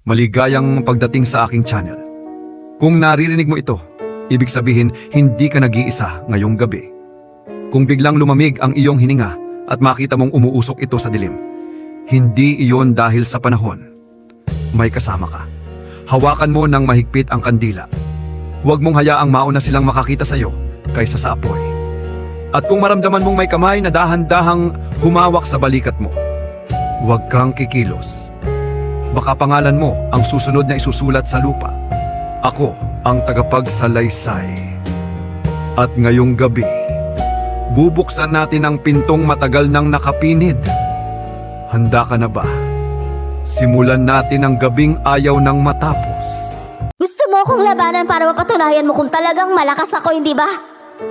Maligayang pagdating sa aking channel. Kung naririnig mo ito, ibig sabihin hindi ka nag-iisa ngayong gabi. Kung biglang lumamig ang iyong hininga at makita mong umuusok ito sa dilim, hindi iyon dahil sa panahon. May kasama ka. Hawakan mo ng mahigpit ang kandila. Huwag mong hayaang mauna silang makakita sa iyo kaysa sa apoy. At kung maramdaman mong may kamay na dahan-dahang humawak sa balikat mo, huwag kang kikilos. Baka pangalan mo ang susunod na isusulat sa lupa. Ako ang tagapagsalaysay. At ngayong gabi, bubuksan natin ang pintong matagal nang nakapinid. Handa ka na ba? Simulan natin ang gabing ayaw nang matapos. Gusto mo akong labanan para mapatunayan mo kung talagang malakas ako, hindi ba?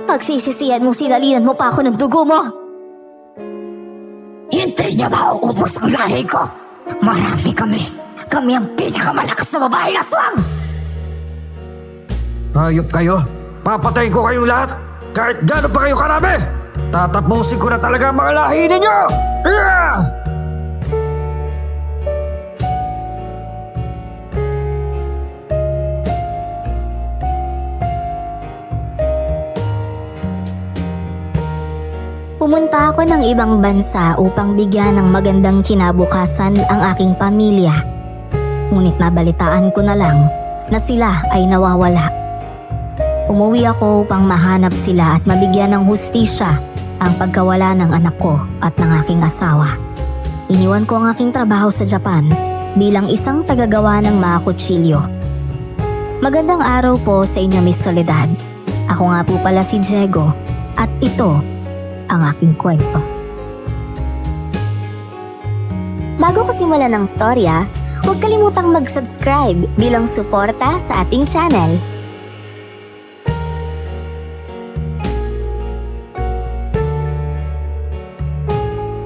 Pagsisisihan mo, sinalinan mo pa ako ng dugo mo. Hindi niya mauubos ang lahi ko. Marami kami. Kami ang pinakamalakas na babaeng aswang. Hayop kayo! Papatayin ko kayong lahat! Kahit gano'n pa kayo karami! Tatapusin ko na talaga ang mga lahi ninyo! Yeah! Pumunta ako ng ibang bansa upang bigyan ng magandang kinabukasan ang aking pamilya. Ngunit nabalitaan ko na lang na sila ay nawawala. Umuwi ako upang mahanap sila at mabigyan ng hustisya ang pagkawala ng anak ko at ng aking asawa. Iniwan ko ang aking trabaho sa Japan bilang isang tagagawa ng mga kutsilyo. Magandang araw po sa inyo, Miss Soledad. Ako nga po pala si Diego at ito ang aking kwento. Bago ko simulan ng storya, huwag kalimutang mag-subscribe bilang suporta sa ating channel.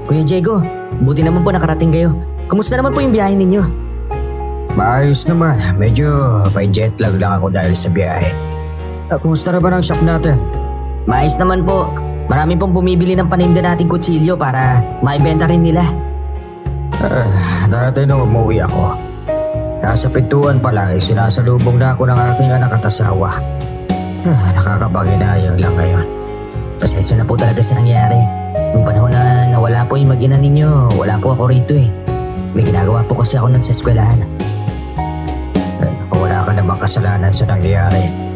Kuya Diego, buti naman po nakarating kayo. Kamusta naman po yung biyahe ninyo? Maayos naman. Medyo may jet lag lang ako dahil sa biyahe. Kumusta na ba ng shop natin? Maayos naman po. Marami pong bumibili ng paninda nating kutsilyo para maibenta rin nila. Dati nung umuwi ako, nasa pintuan pa lang sinasalubong na ako ng aking anak at asawa. Nakakapaginayang lang ngayon. Pasensya na po talaga sa nangyari. Nung panahon na nawala po yung mag-ina ninyo, wala po ako rito eh. May ginagawa po kasi ako nun sa eskwelahan. Wala ka namang kasalanan sa nangyayari.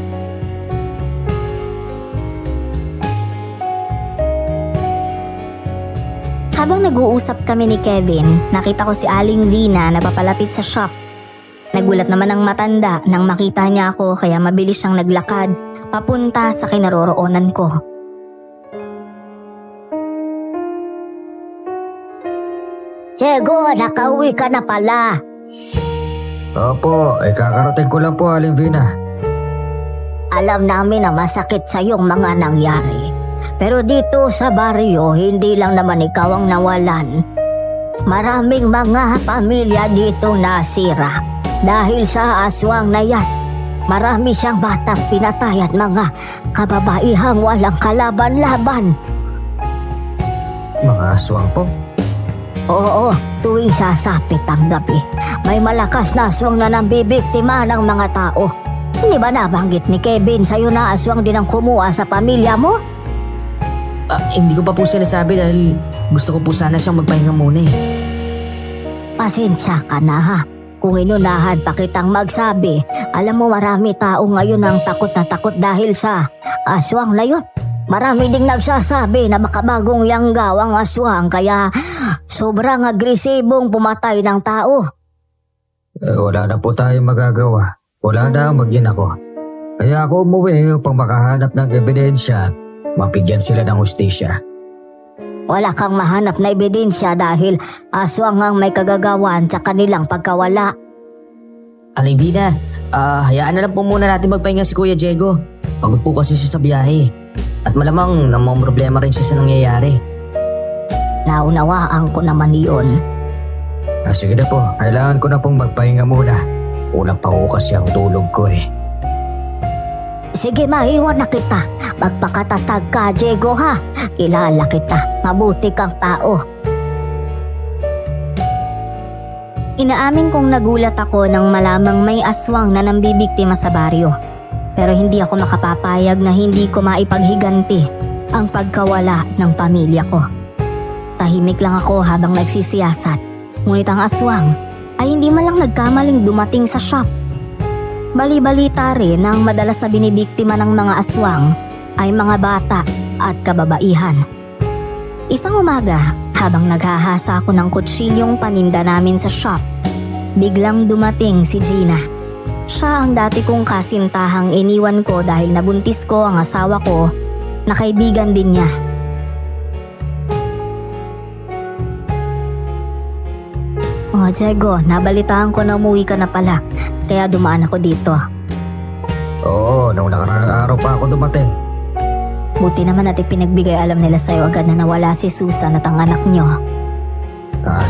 Habang nag-uusap kami ni Kevin, nakita ko si Aling Vina na papalapit sa shop. Nagulat naman ang matanda nang makita niya ako kaya mabilis siyang naglakad papunta sa kinaroroonan ko. Diego, nakauwi ka na pala. Opo, kakarating ko lang po, Aling Vina. Alam namin na masakit sa iyong mga nangyari. Pero dito sa baryo, hindi lang naman ikaw ang nawalan. Maraming mga pamilya dito nasira. Dahil sa aswang na yan, marami siyang batang pinatay at mga kababaihang walang kalaban-laban. Mga aswang po? Oo, tuwing sasapit ang gabi, may malakas na aswang na nambibiktima ng mga tao. Hindi ba nabanggit ni Kevin sa'yo na aswang din ang kumuha sa pamilya mo? Hindi ko pa po sinasabi dahil gusto ko po sana siyang magpahinga muna eh. Pasensya ka na ha. Kung inunahan pa kitang magsabi, alam mo marami tao ngayon ang takot na takot dahil sa aswang na yun. Marami ding nagsasabi na makabagong yanggaw ang aswang kaya sobrang agresibong pumatay ng tao. Wala na po tayong magagawa. Wala na ang mag-ina ko. Kaya ako umuwi upang makahanap ng ebidensya at mapigyan sila ng hustisya. Wala kang mahanap na ebidensya dahil aswang ang may kagagawan sa kanilang pagkawala. Aling Vina, hayaan na lang po muna natin magpahinga si Kuya Diego. Pagod po kasi siya sa biyahe. At malamang namang problema rin siya sa nangyayari. Naunawaan ko naman iyon. Sige na po, kailangan ko na pong magpahinga muna. Kulang pa ko kasi ang tulog ko eh. Sige, maiwan na kita. Magpakatatag ka, Diego ha. Kilala kita. Mabuti kang tao. Inaamin kong nagulat ako nang malamang may aswang na nambibiktima sa baryo. Pero hindi ako makapapayag na hindi ko maipaghiganti ang pagkawala ng pamilya ko. Tahimik lang ako habang nagsisiyasat, ngunit ang aswang ay hindi man lang nagkamaling dumating sa shop. Bali-balita rin na ang madalas na binibiktima ng mga aswang ay mga bata at kababaihan. Isang umaga, habang naghahasa ako ng kutsilyong paninda namin sa shop, biglang dumating si Gina. Siya ang dati kong kasintahang iniwan ko dahil nabuntis ko ang asawa ko na kaibigan din niya. Oh, Diego, nabalitaan ko na umuwi ka na pala, kaya dumaan ako dito. Oo, nung nakaraang araw pa ako dumating. Buti naman at ipinagbigay alam nila sa'yo agad na nawala si Susan at ang anak niyo.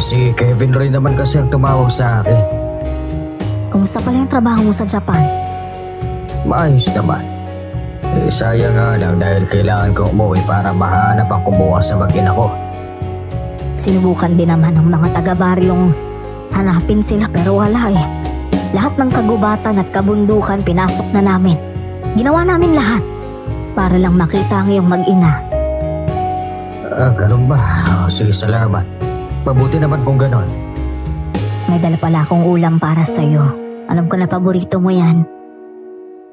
Si Kevin rin naman kasi ang tumawag sa akin. Kumusta pala yung trabaho mo sa Japan? Maayos naman. Sayang nga lang dahil kailangan ko umuwi para mahanap ang kumuha sa mag-ina ko. Sinubukan din naman ng mga taga-baryong hanapin sila pero wala eh. Lahat ng kagubatan at kabundukan pinasok na namin. Ginawa namin lahat para lang makita ang iyong mag-ina. Ganun ba? Sige, salamat. Mabuti naman kung ganon. May dala pala akong ulam para sa'yo. Alam ko na paborito mo yan.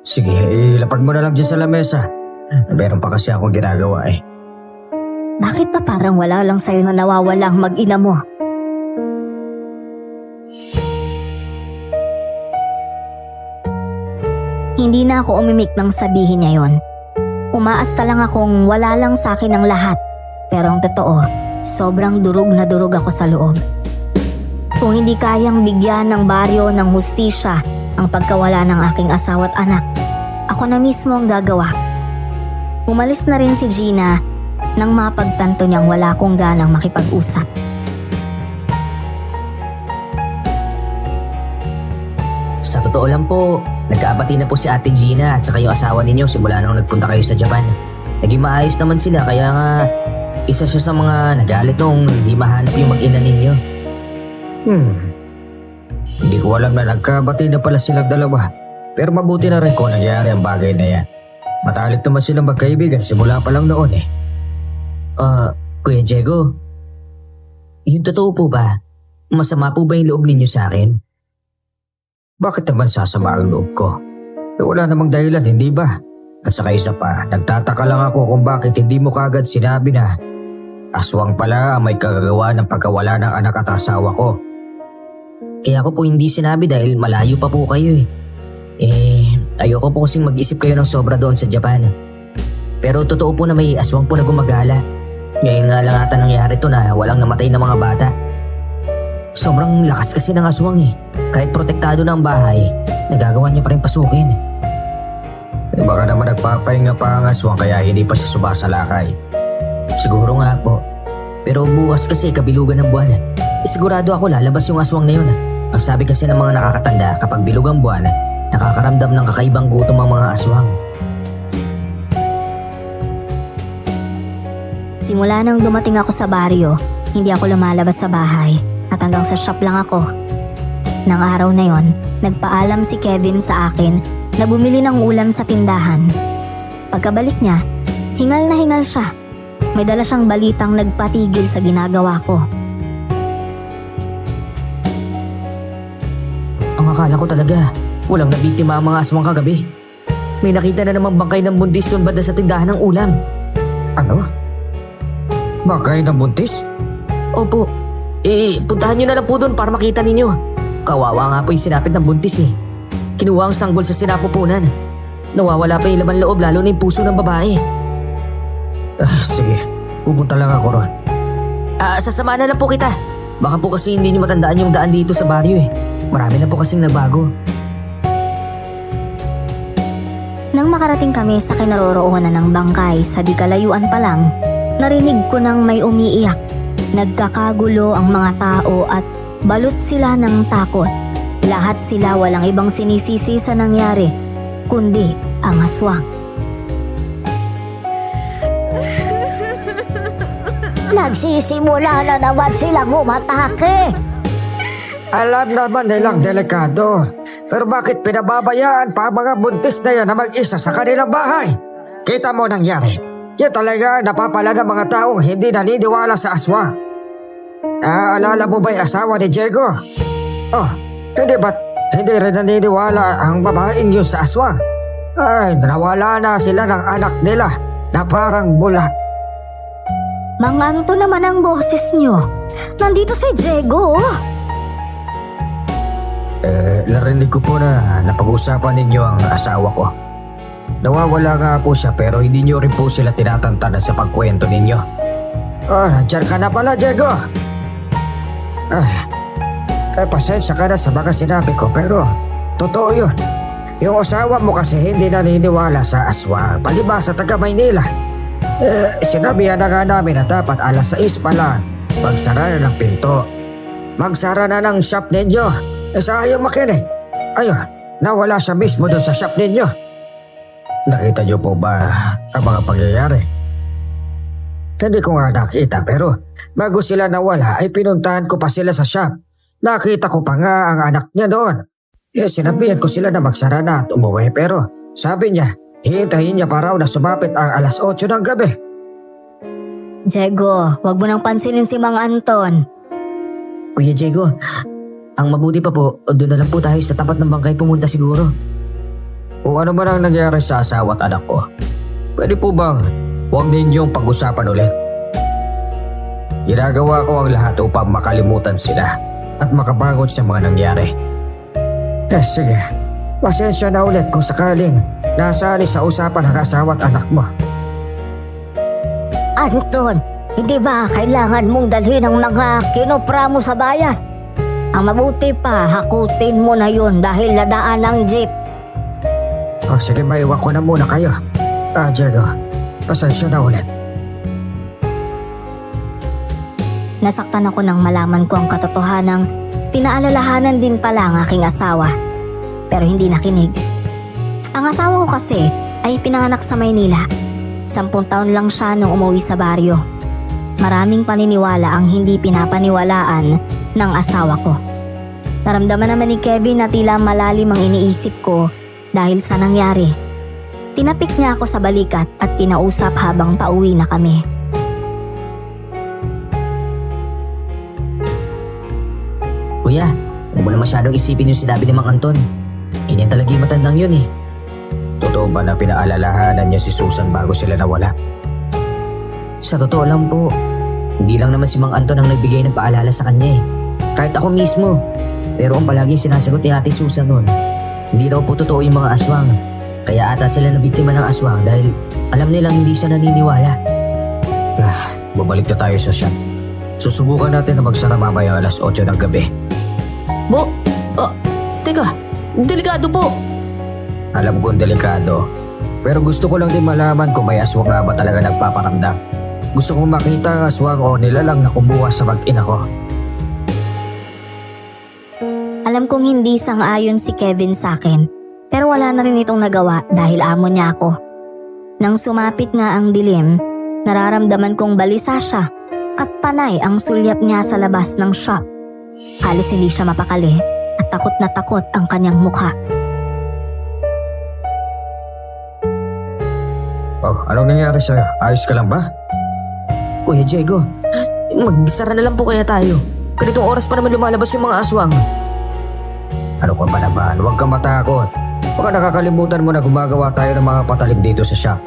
Sige, ilapag mo na lang dyan sa lamesa. Meron pa kasi akong ginagawa eh. Bakit pa parang wala lang sa'yo na nawawala ang mag-ina mo? Hindi na ako umimik nang sabihin niya yon. Umaasta lang akong wala lang sa akin ang lahat. Pero ang totoo, sobrang durog na durog ako sa loob. Kung hindi kayang bigyan ng baryo ng hustisya ang pagkawala ng aking asawa at anak, ako na mismo ang gagawa. Umalis na rin si Gina nang mapagtanto niyang wala akong ganang makipag-usap. Sa totoo lang po, nagkabati na po si Ate Gina at saka yung asawa ninyo simula nung nagpunta kayo sa Japan. Naging maayos naman sila kaya nga isa siya sa mga nagalit nung hindi mahanap yung mag-ina ninyo. Hindi ko alam na nagkabati na pala silang dalawa. Pero mabuti na rin kung nangyari ang bagay na yan. Matalik naman silang magkaibigan simula pa lang noon eh. Kuya Diego, yung totoo po ba? Masama po ba yung loob ninyo sa akin? Bakit naman sasama ang loob ko? Wala namang dahilan, hindi ba? At saka isa pa, nagtataka lang ako kung bakit hindi mo kagad sinabi na aswang pala ang may kagagawa ng pagkawala ng anak at asawa ko. Kaya ako po hindi sinabi dahil malayo pa po kayo eh. Ayoko po kasing mag-isip kayo ng sobra doon sa Japan. Pero totoo po na may aswang po na gumagala. Ngayon nga lang ata nangyari to na walang namatay na mga bata. Sobrang lakas kasi ng aswang eh. Kahit protektado na ang bahay, nagagawa niya pa rin pasukin. Baka naman nagpapahinga pa ang aswang kaya hindi pa siya sumasalakay. Siguro nga po. Pero bukas kasi kabilugan ng buwan. Sigurado ako lalabas yung aswang na yun. Ang sabi kasi ng mga nakakatanda kapag bilog ang buwan, nakakaramdam ng kakaibang gutom ang mga aswang. Simula nang dumating ako sa baryo, hindi ako lumalabas sa bahay at hanggang sa shop lang ako. Nang araw na yon, nagpaalam si Kevin sa akin na bumili ng ulam sa tindahan. Pagkabalik niya, hingal na hingal siya. May dala siyang balitang nagpatigil sa ginagawa ko. Ang akala ko talaga, walang nabiktima ang mga aswang kagabi. May nakita na namang bangkay ng buntis doon banda sa tindahan ng ulam. Ano? Bangkay ng buntis? Opo. Puntahan nyo na lang po doon para makita ninyo. Kawawa nga po yung sinapit ng buntis eh. Kinuha ang sanggol sa sinapupunan. Nawawala pa yung laman loob lalo na yung puso ng babae. Sige, pupunta lang ako ron. Sasama na lang po kita. Baka po kasi hindi nyo matandaan yung daan dito sa baryo eh. Marami na po kasing nagbago. Nang makarating kami sa kinaroroonan ng bangkay sa di kalayuan pa lang, narinig ko nang may umiiyak. Nagkakagulo ang mga tao at balot sila ng takot. Lahat sila walang ibang sinisisi sa nangyari, kundi ang aswang. Nagsisimula na naman silang umatake. Alam naman nilang delikado. Pero bakit pinababayaan pa ang mga buntis na yan na mag-isa sa kanilang bahay? Kita mo nangyari. Yan talaga napapala ng mga taong hindi naniniwala sa aswang. Naalala mo ba yung asawa ni Diego? Oh, hindi rin naniniwala ang babaeng yun sa aswang? Ay, nawala na sila ng anak nila na parang bula. Mang Anton naman ang boses nyo. Nandito si Diego. Narinig ko po na napag-usapan ninyo ang asawa ko. Nawawala nga po siya pero hindi nyo rin po sila tinatantanan sa pagkwento ninyo. Nandiyan ka na pala, Diego. Pasensya ka na sa mga sinabi ko pero totoo yun. Yung asawa mo kasi hindi naniniwala sa aswang, palibhasa taga Maynila. Sinabihan na nga namin na dapat alas 6 pa lang magsara na ng pinto. Magsara na ng shop ninyo. Sa ayaw makinig. Ayun, nawala siya mismo doon sa shop ninyo. Nakita niyo po ba ang mga pangyayari? Hindi ko nga nakita pero bago sila nawala ay pinuntahan ko pa sila sa shop. Nakita ko pa nga ang anak niya doon. Sinabihan ko sila na magsara na at umuwi pero sabi niya, hihintayin niya pa raw na sumapit ang alas 8 ng gabi. Diego, wag mo nang pansinin si Mang Anton. Kuya Diego, ang mabuti pa po, doon na lang po tayo sa tapat ng bangkay pumunta siguro. Kung ano man ang nangyari sa asawa at anak ko, pwede po bang huwag ninyong pag-usapan ulit? Ginagawa ko ang lahat upang makalimutan sila at makabangon sa mga nangyari. Sige, pasensya na ulit kung sakaling nasali sa usapan ang asawa at anak mo. Anton, hindi ba kailangan mong dalhin ang mga kinopra mo sa bayan? Ang mabuti pa, hakutin mo na yun dahil nadaan ng jeep. Sige, maiwan ko na muna kayo. Diego, pasensya na ulit. Nasaktan ako nang malaman ko ang katotohanang pinaalalahanan din pala ang aking asawa. Pero hindi nakinig. Ang asawa ko kasi ay pinanganak sa Maynila. 10 taon lang siya nung umuwi sa baryo. Maraming paniniwala ang hindi pinapaniwalaan ng asawa ko. Naramdaman naman ni Kevin na tila malalim ang iniisip ko dahil sa nangyari. Tinapik niya ako sa balikat at kinausap habang pauwi na kami. Kuya, huwag mo na masyadong isipin yung sinabi ni Mang Anton. Ganyan talaga yung matandang yun eh. Totoo ba na pinaalalahanan niya si Susan bago sila nawala? Sa totoo lang po, hindi lang naman si Mang Anton ang nagbigay ng paalala sa kanya eh. Kahit ako mismo. Pero ang palaging sinasagot ni Ate Susan nun, hindi daw po totoo yung mga aswang. Kaya ata sila nabiktima ng aswang dahil alam nilang hindi siya naniniwala. Babalik na tayo sa shop. Susubukan natin na magsara mamaya alas 8 ng gabi. Teka, delikado po. Alam kong delikado. Pero gusto ko lang din malaman kung may aswang nga ba talaga nagpaparamdam. Gusto kong makita ang aswang o nilalang na kumuha sa mag-ina ko. Alam kong hindi sang-ayon si Kevin sa akin, pero wala na rin itong nagawa dahil amo niya ako. Nang sumapit nga ang dilim, nararamdaman kong balisa siya at panay ang sulyap niya sa labas ng shop. Halos hindi siya mapakali at takot na takot ang kanyang mukha. Anong nangyari sa'yo? Ayos ka lang ba? Kuya Diego, magsara na lang po kaya tayo. Ganitong oras pa naman lumalabas yung mga aswang. Ano ka ba naman? Huwag kang matakot. Baka nakakalimutan mo na gumagawa tayo ng mga patalim dito sa shop.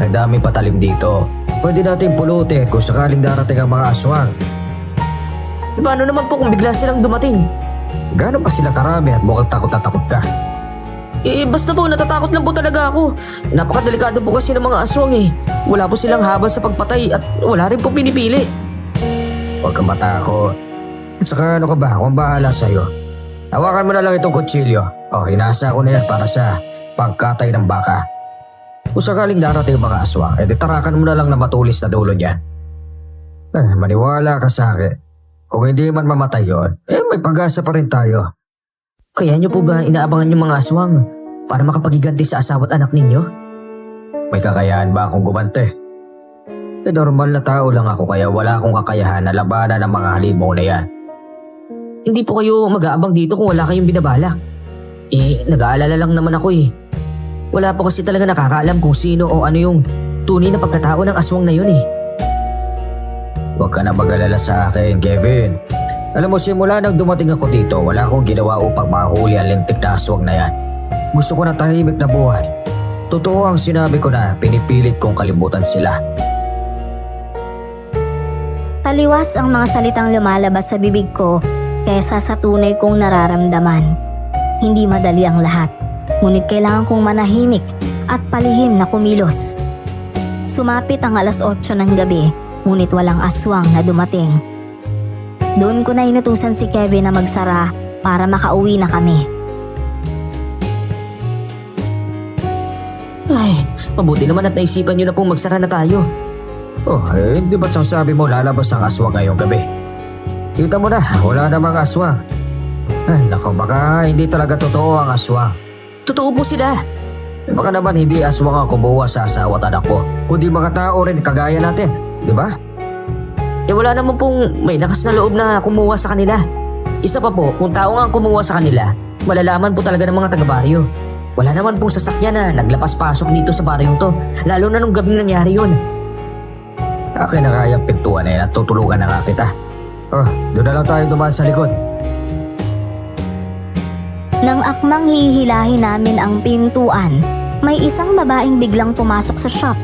Ang daming patalim dito. Pwede natin pulutin kung sakaling darating ang mga aswang. Paano naman po kung bigla silang dumating? Gano'n pa sila karami at mukhang takot na takot ka? Basta po natatakot lang po talaga ako. Napakadelikado po kasi ng mga aswang eh. Wala po silang habas sa pagpatay at wala rin po pinipili. Huwag kang matakot. At saka ano ka ba? Kung bahala sa'yo. Hawakan mo na lang itong kutsilyo. Hinasa ko na yan para sa pagkatay ng baka. Kung sakaling darating ang mga aswang, tarakan mo na lang na matulis na dulo niyan. Maniwala ka sa akin. Kung hindi man mamatay yun, may pag-asa pa rin tayo. Kaya niyo po ba inaabangan yung mga aswang para makapagiganti sa asawa at anak ninyo? May kakayahan ba akong gumante? Normal na tao lang ako kaya wala akong kakayahan na labanan ng mga halimaw na yan. hindi po kayo mag-aabang dito kung wala kayong binabalak. Nag-aalala lang naman ako eh. Wala po kasi talaga nakakaalam kung sino o ano yung tunay na pagkatao ng aswang na yun eh. Huwag ka na mag-alala sa akin, Kevin. Alam mo, simula nang dumating ako dito, wala akong ginawa upang mahuli ang lintik na aswang na yan. Gusto ko na tahimik na buhay. Totoo ang sinabi ko na pinipilit kong kalimutan sila. Taliwas ang mga salitang lumalabas sa bibig ko kaysa sa tunay kong nararamdaman. Hindi madali ang lahat, ngunit kailangan kong manahimik at palihim na kumilos. Sumapit ang 8:00 ng gabi, ngunit walang aswang na dumating. Doon ko na inutusan si Kevin na magsara para makauwi na kami. Ay, mabuti naman at naisipan nyo na pong magsara na tayo. Di ba't sang sabi mo lalabas ang aswang ngayong gabi? Kita mo na, wala namang aswang. Ay, naku, baka hindi talaga totoo ang aswang. Totoo po sila. Baka naman hindi aswang ang kumuha sa asawa at anak ko, kundi mga tao rin kagaya natin, di ba? Wala naman pong may lakas na loob na kumuha sa kanila. Isa pa po, kung tao nga ang kumuha sa kanila, malalaman po talaga ng mga taga-baryo. Wala naman pong sasakyan na naglapas-pasok dito sa baryong to, lalo na nung gabing nangyari yun. Akin na kaya ang pintuan na yan at tutulungan na nga kita. Doon na lang tayo dumaan sa likod. Nang akmang hihilahin namin ang pintuan, may isang babaeng biglang pumasok sa shop.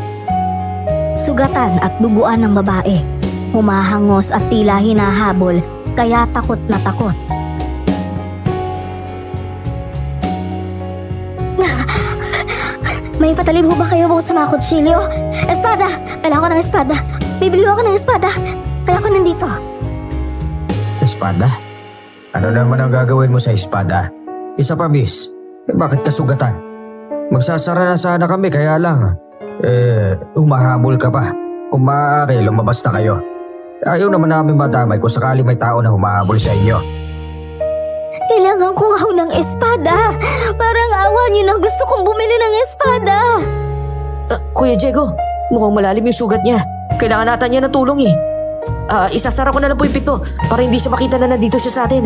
Sugatan at duguan ng babae. Humahangos at tila hinahabol, kaya takot na takot. May patalim ho ba kayo buong sa mga kutsilyo? Espada! Kailangan ko ng espada! Bibili ako ng espada! Kaya ako nandito. Espada? Ano naman ang gagawin mo sa espada? Isa pa, miss. Bakit ka sugatan? Magsasara na sana kami, kaya lang. Humahabol ka pa. Kung maaari, lumabas na kayo. Ayaw naman namin madamay kung sakali may tao na humahabol sa inyo. Kailangan ko nga ng espada! Parang awa niyo na gusto kong bumili ng espada! Kuya Diego, mukhang malalim yung sugat niya. Kailangan natin niya ng tulong eh. Isasara ko na lang po yung pinto para hindi siya makita na nandito siya sa atin.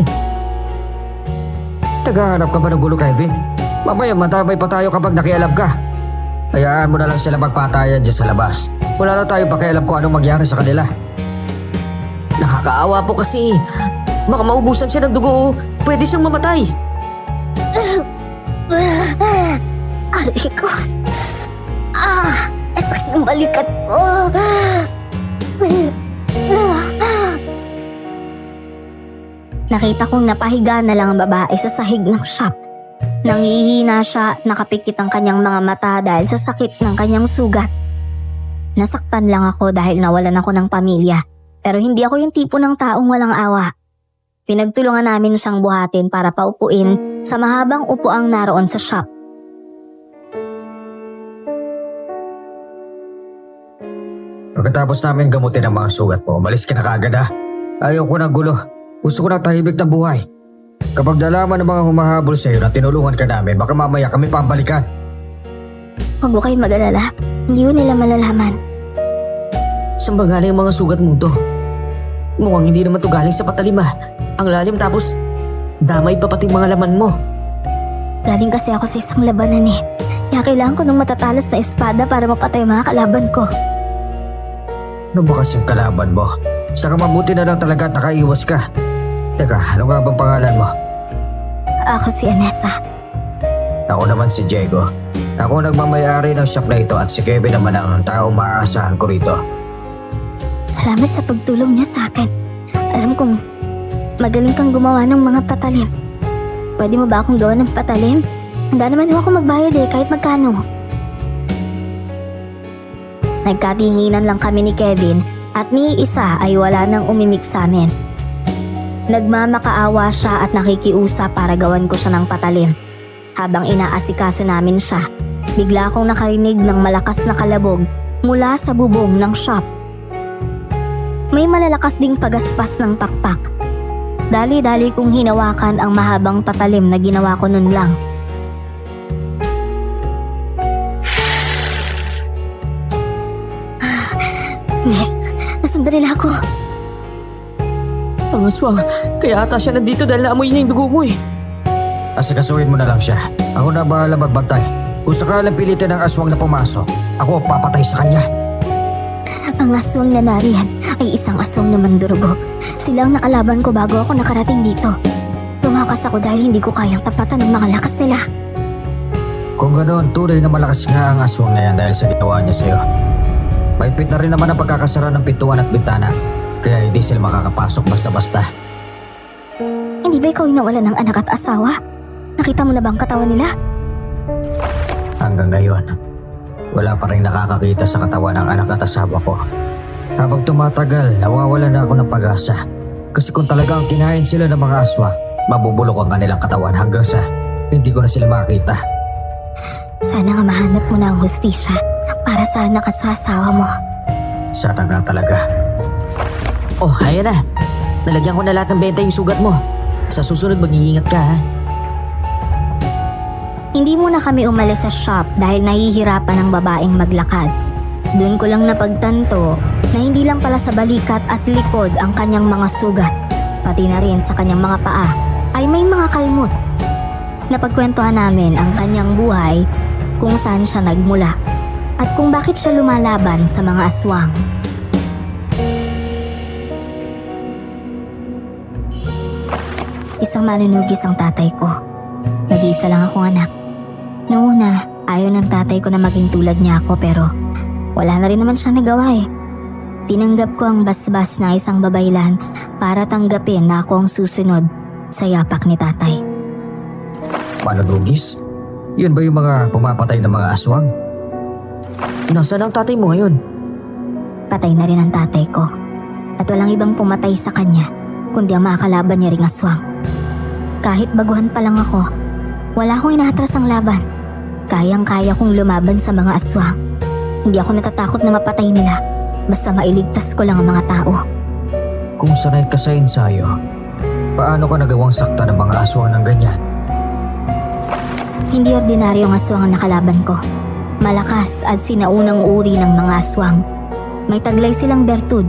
Naghahanap ka ba ng gulo, Kevin? Mamaya matabay pa tayo kapag nakialam ka. Hayaan mo na lang sila magpatayan dyan sa labas. Wala na tayo pakialam kung anong mangyari sa kanila. Nakakaawa po kasi. Baka maubusan siya ng dugo o pwede siyang mamatay. Aray ko! Sakit ng balikat ko! Nakita kong napahiga na lang ang babae sa sahig ng shop. Nangihina siya at nakapikit ang kanyang mga mata dahil sa sakit ng kanyang sugat. Nasaktan lang ako dahil nawalan ako ng pamilya, pero hindi ako yung tipo ng taong walang awa. Pinagtulungan namin siyang buhatin para paupuin sa mahabang upuang naroon sa shop. Pagkatapos namin gamutin ang mga sugat mo, umalis ka na kagad ha. Ayaw ko ng gulo. Gusto ko na tahimik na buhay. Kapag nalaman ng mga humahabol sa iyo na tinulungan ka namin, baka mamaya kami pambalikan. Huwag mo kayong mag-alala. Hindi ko nila malalaman. Saan ba galing ang mga sugat mo to? Mukhang hindi naman to galing sa patalim ah. Ang lalim tapos damay pa pati mga laman mo. Galing kasi ako sa isang labanan eh. Kaya kailangan ko ng matatalas na espada para mapatay mga kalaban ko. Ano ba kasing kalaban mo? Saka mabuti na lang talaga at nakaiwas ka. Teka, ano nga bang pangalan mo? Ako si Anessa. Ako naman si Diego. Ako nagmamayari ng shop na ito at si Kevin naman ang taong maaasahan ko rito. Salamat sa pagtulong niya sa akin. Alam kong magaling kang gumawa ng mga patalim. Pwede mo ba akong gawa ng patalim? Handa naman ako magbayad kahit magkano. Nagkatinginan lang kami ni Kevin at ni isa ay wala nang umimik sa amin. Nagmamakaawa siya at nakikiusap para gawan ko siya ng patalim. Habang inaasikaso namin siya, bigla akong nakarinig ng malakas na kalabog mula sa bubong ng shop. May malalakas ding pagaspas ng pakpak. Dali-dali kong hinawakan ang mahabang patalim na ginawa ko nun lang. Hindi, nasundan nila ako. Ang aswang, kaya ata siya nandito dahil naamoy niya yung dugo mo eh. Asikasuhin mo na lang siya. Ako na bahala magbantay. Kung sakalang pilitin ang aswang na pumasok, ako ang papatay sa kanya. Ang aswang na nariyan ay isang aswang na mandurugo. Sila ang nakalaban ko bago ako nakarating dito. Tumakas ako dahil hindi ko kayang tapatan ng mga lakas nila. Kung ganoon, tunay na malakas nga ang aswang na yan dahil sa ginawa niya sa'yo. Mahigpit na rin naman ang pagkakasara ng pintuan at bintana, kaya hindi sila makakapasok basta-basta. Hindi ba ikaw inawalan ng anak at asawa? Nakita mo na ba ang katawan nila? Hanggang ngayon, wala pa rin nakakakita sa katawan ng anak at asawa ko. Habang tumatagal, nawawala na ako ng pag-asa. Kasi kung talagang kinain sila ng mga aswang, mabubulok ang kanilang katawan hanggang sa hindi ko na sila makita. Sana nga mahanap mo na ang hustisya para sa anak at sa asawa mo. Sana nga talaga. Oh, ayan na. Nalagyan ko na lahat ng benta yung sugat mo. Sa susunod mag-iingat ka ha. Hindi muna kami umalis sa shop dahil nahihirapan ang babaeng maglakad. Doon ko lang napagtanto na hindi lang pala sa balikat at likod ang kanyang mga sugat, pati na rin sa kanyang mga paa ay may mga kalmot. Napagkwentuhan namin ang kanyang buhay, kung saan siya nagmula, at kung bakit siya lumalaban sa mga aswang. Isang manunugis ang tatay ko. Nag-iisa lang akong anak. Noong una, ayaw ng tatay ko na maging tulad niya ako pero wala na rin naman siya nagawa eh. Tinanggap ko ang basbas na isang babaylan para tanggapin na ako ang susunod sa yapak ni tatay. Manunugis? Yun ba yung mga pumapatay ng mga aswang? Nasaan ang tatay mo ngayon? Patay na rin ang tatay ko at walang ibang pumatay sa kanya kundi ang mga kalaban niya ring aswang. Kahit baguhan pa lang ako, wala akong inaatras ang laban. Kayang-kaya kong lumaban sa mga aswang. Hindi ako natatakot na mapatay nila, basta mailigtas ko lang ang mga tao. Kung sanay ka sa ensayo, paano ka nagawang sakta ng mga aswang ng ganyan? Hindi ordinaryong aswang ang nakalaban ko. Malakas at sinaunang uri ng mga aswang. May taglay silang bertud,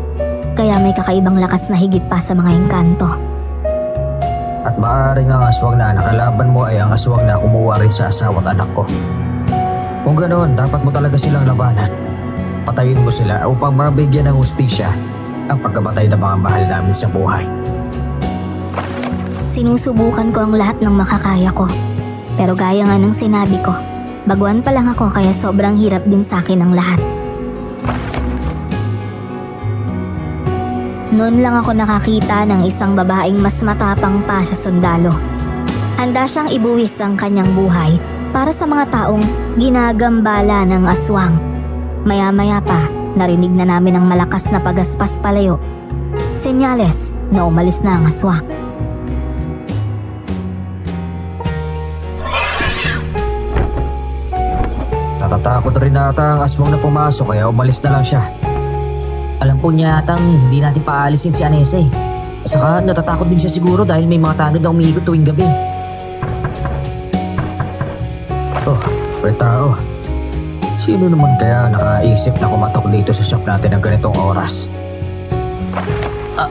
kaya may kakaibang lakas na higit pa sa mga engkanto. At maaaring ang aswang na nakalaban mo ay ang aswang na kumuha rin sa asawa at anak ko. Kung ganoon, dapat mo talaga silang labanan. Patayin mo sila upang mabigyan ng hustisya ang pagkamatay ng mga mahal namin sa buhay. Sinusubukan ko ang lahat ng makakaya ko. Pero gaya nga ng sinabi ko, baguhan pa lang ako kaya sobrang hirap din sa akin ang lahat. Noon lang ako nakakita ng isang babaeng mas matapang pa sa sundalo. Handa siyang ibuwis ang kanyang buhay para sa mga taong ginagambala ng aswang. Maya-maya pa, narinig na namin ang malakas na pagaspas palayo. Senyales na umalis na ang aswang. Natatakot rin ata ang aswang na pumasok kaya umalis na lang siya. Alam po niya atang hindi natin paalisin si Anessa eh. Saka natatakot din siya siguro dahil may mga tanod na umiikot tuwing gabi. Oh, may tao. Sino naman kaya nakaisip na kumatok dito sa shop natin ng ganitong oras?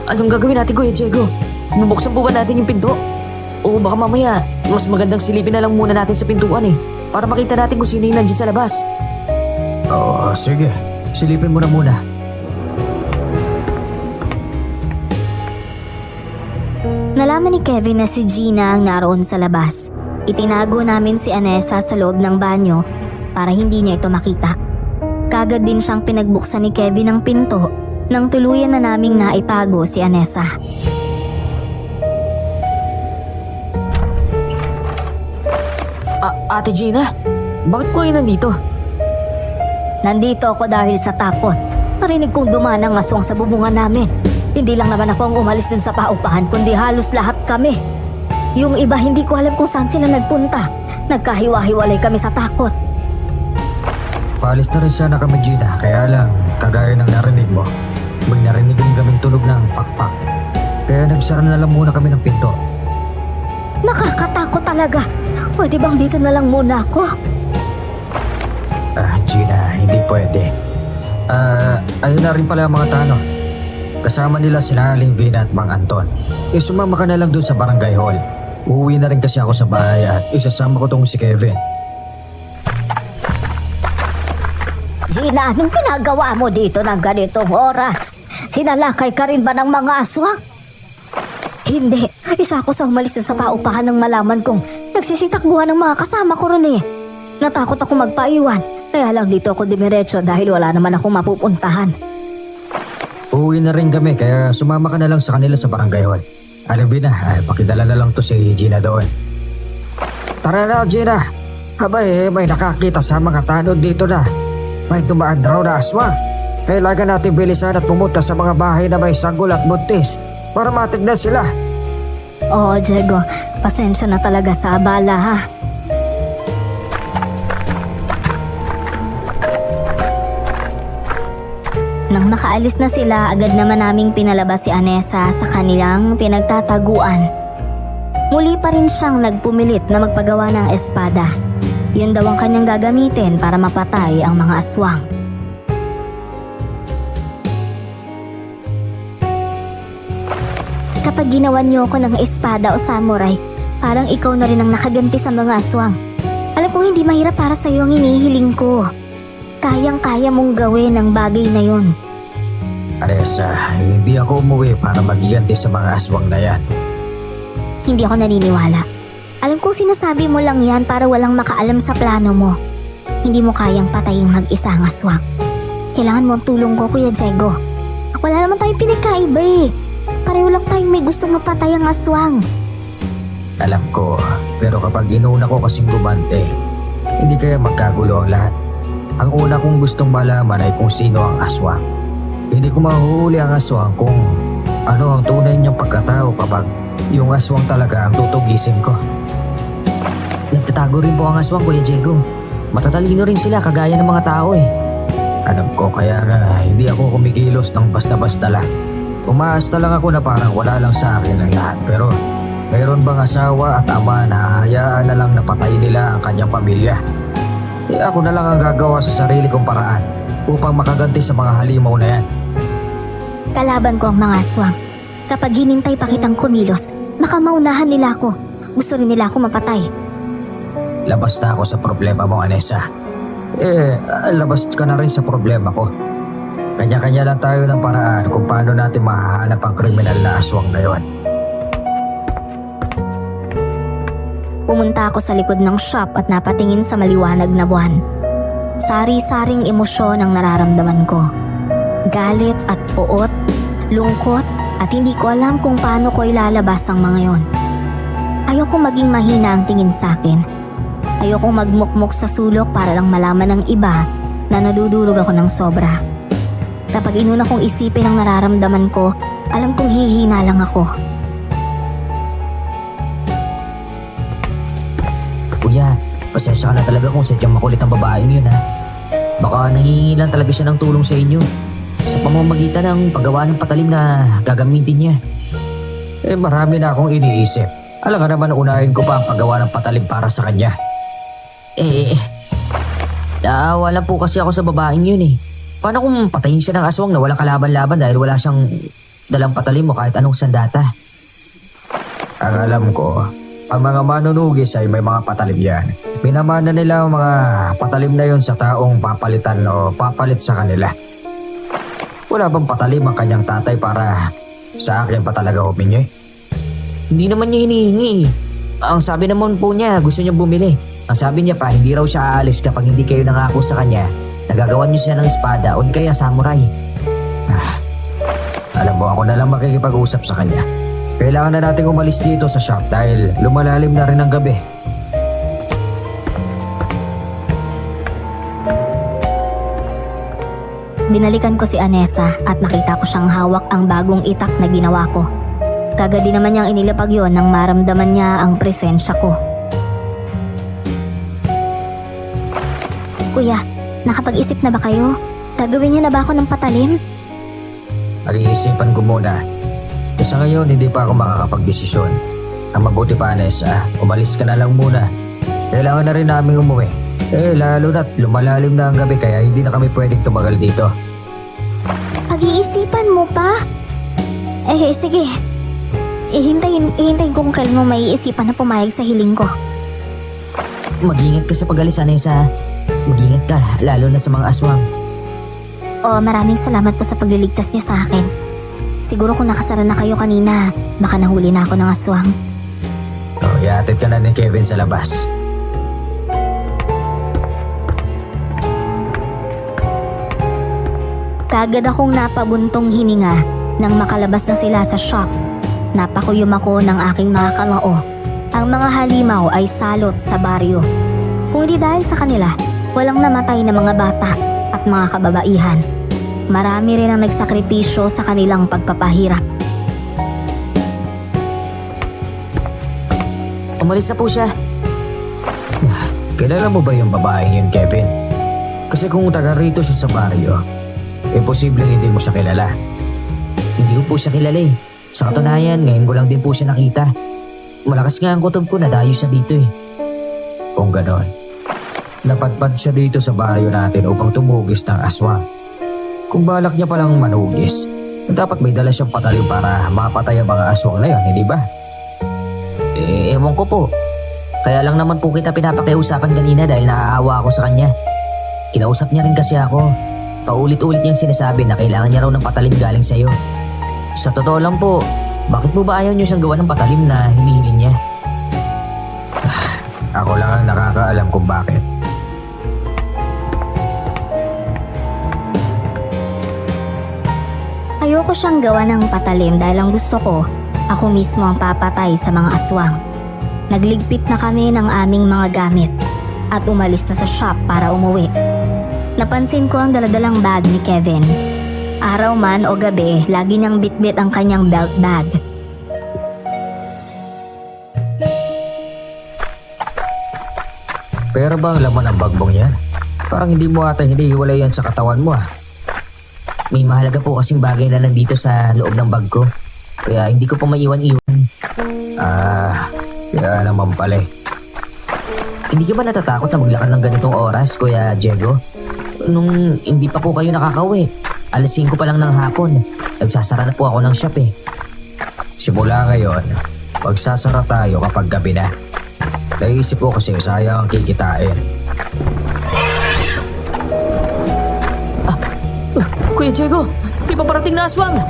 Anong gagawin natin, Kuya Diego? Bubuksan po ba natin yung pinto? O baka mamaya, mas magandang silipin na lang muna natin sa pintuan eh. Para makita natin kung sino yung nandiyan sa labas. Oo, sige. Silipin mo na muna. Nalaman ni Kevin na si Gina ang naroon sa labas. Itinago namin si Anessa sa loob ng banyo para hindi niya ito makita. Kagad din siyang pinagbuksan ni Kevin ang pinto nang tuluyan na naming naitago si Anessa. Ate Gina, bakit po kayo nandito? Nandito ako dahil sa takot. Narinig kong dumaan ang aswang sa bubungan namin. Hindi lang naman ako ang umalis dun sa paupahan, kundi halos lahat kami. Yung iba hindi ko alam kung saan sila nagpunta. Nagkahiwa-hiwalay kami sa takot. Paalis na rin sana kami, Gina. Kaya lang, kagaya ng narinig mo, may narinig din kaming tunog ng pakpak. Kaya nagsara na lang muna kami ng pinto. Nakakatakot talaga. Pwede bang dito na lang muna ako? Gina, hindi pwede. Ayun na rin pala ang mga tanong. Kasama nila sila Aling Vina at Mang Anton. Sumama ka na lang doon sa barangay hall. Uuwi na rin kasi ako sa bahay at isasama ko tong si Kevin. Gina, anong ginagawa mo dito ng ganitong oras? Sinalakay ka rin ba ng mga aswang? Hindi, isa ako sa umalis na sa paupahan nang malaman kong nagsisitakbuhan ng mga kasama ko ron eh. Natakot ako magpaiwan, kaya lang dito ako dumiretso dahil wala naman akong mapupuntahan. Uuwi na rin kami kaya sumama ka na lang sa kanila sa barangay hall. Alvin na, pakidala na lang to si Gina doon. Tara na, Gina. Abay, may nakakita sa mga tanod dito na. May dumaan raw na aswang. Kailangan natin bilisan at pumunta sa mga bahay na may sanggol at buntis para matignan sila. Oo, Diego, pasensya na talaga sa abala ha. Nang makaalis na sila, agad naman naming pinalabas si Anessa sa kanilang pinagtataguan. Muli pa rin siyang nagpumilit na magpagawa ng espada. Yun daw ang kanyang gagamitin para mapatay ang mga aswang. Kapag ginawa niyo ako ng espada o samurai, parang ikaw na rin ang nakaganti sa mga aswang. Alam kong hindi mahirap para sa iyo ang hinihiling ko. Kayang-kaya mong gawin ang bagay na yon. Anessa, hindi ako umuwi para magiganti sa mga aswang na yan. Hindi ako naniniwala. Alam kong sinasabi mo lang yan para walang makaalam sa plano mo. Hindi mo kayang patayin mag-isa ang aswang. Kailangan mo ang tulong ko, Kuya Diego. Wala naman tayong pinagkaiba eh. Pareho lang tayong may gustong mapatay ang aswang. Alam ko, pero kapag inuna ko kasing gumante, hindi kaya magkagulo ang lahat. Ang una kong gustong malaman ay kung sino ang aswang. Hindi ko mahuhuli ang aswang kung ano ang tunay niyang pagkatao kapag yung aswang talaga ang tutugisin ko. Nagtatago rin po ang aswang, Kuya Diego. Matatalino rin sila kagaya ng mga tao eh. Alam ko kaya nga hindi ako kumikilos ng basta-basta lang. Umaasta lang ako na parang wala lang sa akin ang lahat pero mayroon bang asawa at ama na hayaan na lang na patayin nila ang kanyang pamilya? Ako na lang ang gagawa sa sarili kong paraan upang makaganti sa mga halimaw na yan. Kalaban ko ang mga aswang. Kapag hinintay pa kitang kumilos, baka maunahan nila ako. Gusto rin nila ako mapatay. Labas na ako sa problema mo, Anessa. Labas ka na rin sa problema ko. Kanya-kanya lang tayo ng paraan kung paano natin mahahanap ang kriminal na aswang na yon. Pumunta ako sa likod ng shop at napatingin sa maliwanag na buwan. Sari-saring emosyon ang nararamdaman ko. Galit at puot, lungkot at hindi ko alam kung paano ko ilalabas ang mga yon. Ayokong maging mahina ang tingin sa akin. Ayokong magmukmok sa sulok para lang malaman ng iba na nadudurog ako ng sobra. Kapag inuna kong isipin ang nararamdaman ko, alam kong hihina lang ako. Kuya, pasensya ka na talaga kung sadyang makulit ang babaeng yun ha. Baka nangihingi lang talaga siya ng tulong sa inyo sa pamamagitan ng paggawa ng patalim na gagamitin niya. Marami na akong iniisip. Alam ka naman unahin ko pa ang paggawa ng patalim para sa kanya. Naawa lang po kasi ako sa babaeng yun eh. Paano kung patayin siya ng aswang na walang kalaban-laban dahil wala siyang dalang patalim o kahit anong sandata? Ang alam ko, ang mga manunugis ay may mga patalim yan. Pinamana nila ang mga patalim na yon sa taong papalitan o papalit sa kanila. Wala bang patalim ang kanyang tatay para sa akin pa talaga humingi? Hindi naman niya hinihingi eh. Ang sabi naman po niya, gusto niya bumili. Ang sabi niya pa, hindi raw siya aalis kapag hindi kayo nangako sa kanya. Nagagawan niyo siya ng espada o kaya samurai. Alam mo, ako na lang makikipag-usap sa kanya. Kailangan na nating umalis dito sa shop dahil lumalalim na rin ang gabi. Binalikan ko si Anessa at nakita ko siyang hawak ang bagong itak na ginawa ko. Kagad din naman niyang inilapag yon nang maramdaman niya ang presensya ko. Kuya, nakapag-isip na ba kayo? Gagawin niyo na ba ako ng patalim? Pag-iisipan ko muna. Sa ngayon, hindi pa ako makakapag-desisyon. Ang mabuti pa, Anessa, umalis ka na lang muna. Kailangan na rin namin umuwi. Lalo na't lumalalim na ang gabi kaya hindi na kami pwedeng tumagal dito. Pag-iisipan mo pa? Sige. Ihintayin kung kailan mo maiisipan na pumayag sa hiling ko. Mag-ingat ka sa pag-alis, Anessa. Mag-ingat ka, lalo na sa mga aswang. Maraming salamat po sa pagliligtas niyo sa akin. Siguro kung nakasara na kayo kanina, baka nahuli na ako ng aswang. Iatid ka na ni Kevin sa labas. Kagad akong napabuntong hininga nang makalabas na sila sa shop. Napakuyom ako ng aking mga kamao. Ang mga halimaw ay salot sa baryo. Kung hindi dahil sa kanila, walang namatay na mga bata at mga kababaihan. Marami rin ang nagsakripisyo sa kanilang pagpapahirap. Umalis na po siya. Kilala mo ba yung babaeng yun, Kevin? Kasi kung taga rito siya sa baryo, imposible hindi mo siya kilala. Hindi ko po siya kilala eh. Sa katunayan, ngayon ko lang din po siya nakita. Malakas nga ang kutob ko na dayo siya dito eh. Kung ganon, napadpad siya dito sa baryo natin upang tumugis ng aswang. Kung balak niya palang manugis, dapat may dala siyang patalim para mapatay ang mga aswang na yun, hindi ba? Ewan ko po. Kaya lang naman po kita pinapakiusapan kanina dahil naaawa ako sa kanya. Kinausap niya rin kasi ako. Paulit-ulit niyang sinasabi na kailangan niya raw ng patalim galing sa'yo. Sa totoo lang po, bakit mo ba ayaw niyo siyang gawa ng patalim na hinihiling niya? Ako lang ang nakakaalam kung bakit. Ayoko siyang gawa ng patalim dahil ang gusto ko, ako mismo ang papatay sa mga aswang. Nagligpit na kami ng aming mga gamit at umalis na sa shop para umuwi. Napansin ko ang daladalang bag ni Kevin. Araw man o gabi, lagi niyang bitbit ang kanyang belt bag. Pero ba ang laman ng bagbong yan? Parang hindi mo ata hinihiwalay yan sa katawan mo ah. May mahalaga po kasing bagay na nandito sa loob ng bag ko. Kaya hindi ko po maiwan-iwan. Kaya naman pala eh. Hindi ka ba natatakot na maglakad ng ganitong oras, Kuya Diego? Nung hindi pa po kayo nakakauwi. Alas 5 pa lang ng hapon. Nagsasara na po ako ng shop eh. Simula ngayon, magsasara tayo kapag gabi na. Naisip ko kasi sayang ang kikitain. Kuya Diego, may paparating na aswang!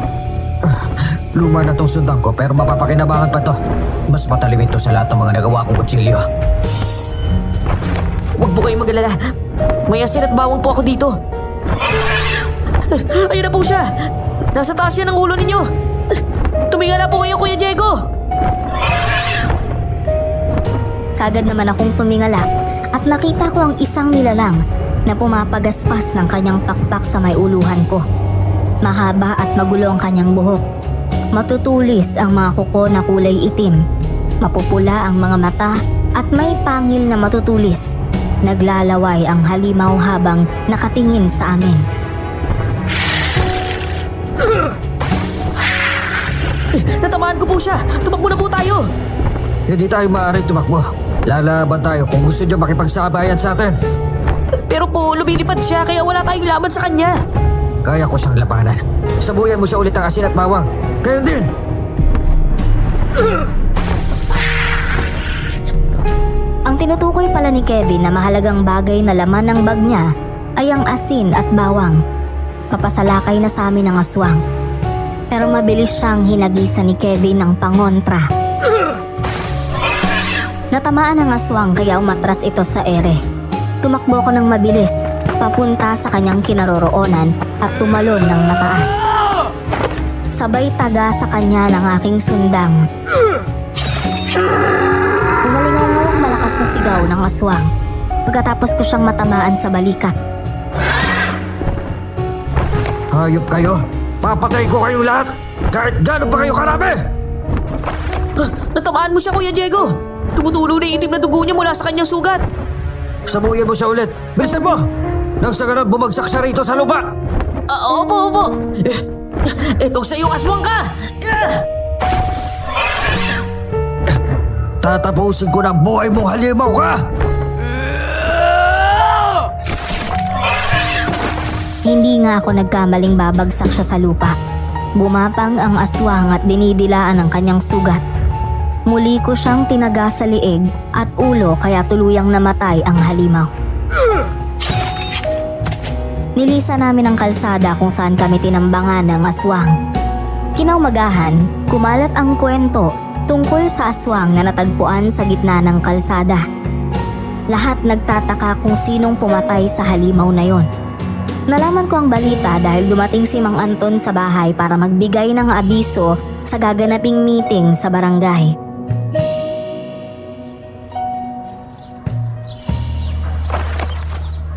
Luma na tong sundan ko pero mapapakinabangan pa to. Mas matalim ito sa lahat ng mga nagawa kong kutsilyo. Huwag po kayong mag-alala. May asin at bawang po ako dito. Ayun na po siya! Nasa taas yan ang ulo ninyo! Tumingala po kayo, Kuya Diego! Kagad naman akong tumingala at nakita ko ang isang nilalang na pumapagaspas ng kanyang pakpak sa may uluhan ko. Mahaba at magulo ang kanyang buhok. Matutulis ang mga kuko na kulay itim. Mapupula ang mga mata at may pangil na matutulis. Naglalaway ang halimaw habang nakatingin sa amin. Natamaan ko po siya! Tumakbo na po tayo! Hindi tayo maaaring tumakbo. Lalaban tayo kung gusto niyo makipagsabayan sa atin. Pero po, lumilipad siya kaya wala tayong laban sa kanya. Kaya ko siyang labanan. Sabuyan mo siya ulit ng asin at bawang. Gayon din! Ang tinutukoy pala ni Kevin na mahalagang bagay na laman ng bag niya ay ang asin at bawang. Papasalakay na sa amin ang aswang. Pero mabilis siyang hinagisan ni Kevin ng pangontra. Natamaan ang aswang kaya umatras ito sa ere. Tumakbo ko ng mabilis, papunta sa kanyang kinaroroonan at tumalon ng mataas. Sabay taga sa kanya ng aking sundang. Umalingaw-ngawang malakas na sigaw ng aswang. Pagkatapos ko siyang matamaan sa balikat. Hayop kayo! Papatay ko kayong lahat! Kahit gano'n pa kayo karami! Natamaan mo siya, Kuya Diego! Tumutulo na yung itim na dugo niya mula sa kanyang sugat. Sabuyan mo siya ulit! Bilisan mo! Nang sa ganun bumagsak siya rito sa lupa! Opo! Etong sa iyong aswang ka! Tatapusin ko ng buhay mong halimaw ka! Hindi nga ako nagkamaling babagsak siya sa lupa. Gumapang ang aswang at dinidilaan ang kanyang sugat. Muli ko siyang tinaga sa liig at ulo kaya tuluyang namatay ang halimaw. Nilisa namin ang kalsada kung saan kami tinambangan ng aswang. Kinaumagahan, kumalat ang kwento tungkol sa aswang na natagpuan sa gitna ng kalsada. Lahat nagtataka kung sinong pumatay sa halimaw na yon. Nalaman ko ang balita dahil dumating si Mang Anton sa bahay para magbigay ng abiso sa gaganaping meeting sa barangay.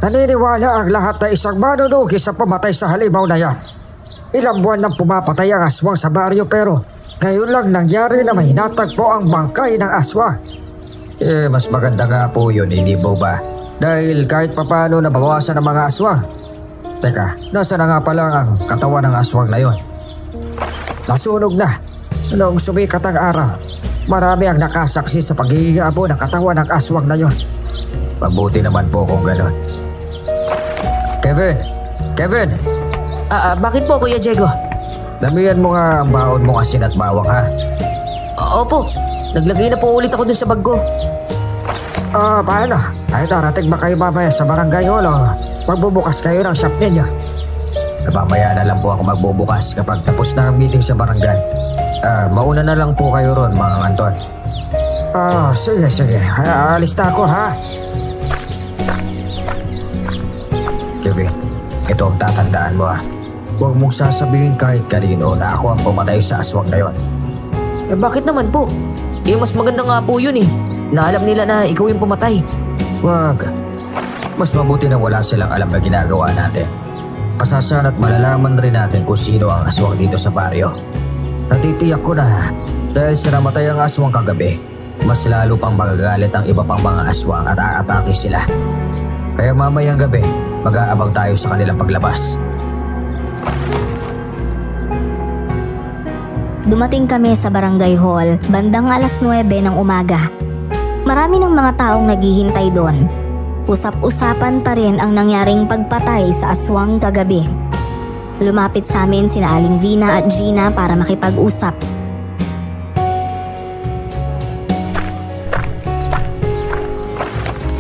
Naniniwala ang lahat na isang manunugi sa pamatay sa halimaw na yan. Ilang buwan nang pumapatay ang aswang sa baryo pero ngayon lang nangyari na may natagpo ang bangkay ng aswang. Mas maganda nga po yun, hindi po ba? Dahil kahit papano nabawasan ang mga aswang. Teka, nasa na nga pala ang katawan ng aswang na yon? Nasunog na. Noong sumikat ang araw, marami ang nakasaksi sa pag-iigabo ng katawan ng aswang na yon. Mabuti naman po kung gano'n. Kevin! Bakit po, Kuya Diego? Damihan mo nga ang baon mong asin at bawang ha. Opo, naglagay na po ulit ako dun sa bag ko. Paano? Ay darating ba kayo mamaya sa barangay hall o magbubukas kayo ng shop ninyo? Mamaya na lang po ako magbubukas kapag tapos na ang meeting sa barangay. Mauna na lang po kayo ron, mga Anton. Sige. Alis na ako ha. Kevin, ito ang tatandaan mo ha. Huwag mong sasabihin kahit kanino na ako ang pumatay sa aswang na yon. Bakit naman po? Mas maganda nga po yun eh. Na alam nila na ikaw yung pumatay. Wag. Mas mabuti na wala silang alam na ginagawa natin. Pasasan at malalaman rin natin kung sino ang aswang dito sa baryo. Natitiyak ko na dahil sa namatay ang aswang kagabi, mas lalo pang magagalit ang iba pang mga aswang at aatake sila. Kaya mamayang gabi, mag-aabang tayo sa kanilang paglabas. Dumating kami sa barangay hall bandang 9:00 ng umaga. Marami ng mga taong naghihintay doon. Usap-usapan pa rin ang nangyaring pagpatay sa aswang kagabi. Lumapit sa amin sina Aling Vina at Gina para makipag-usap.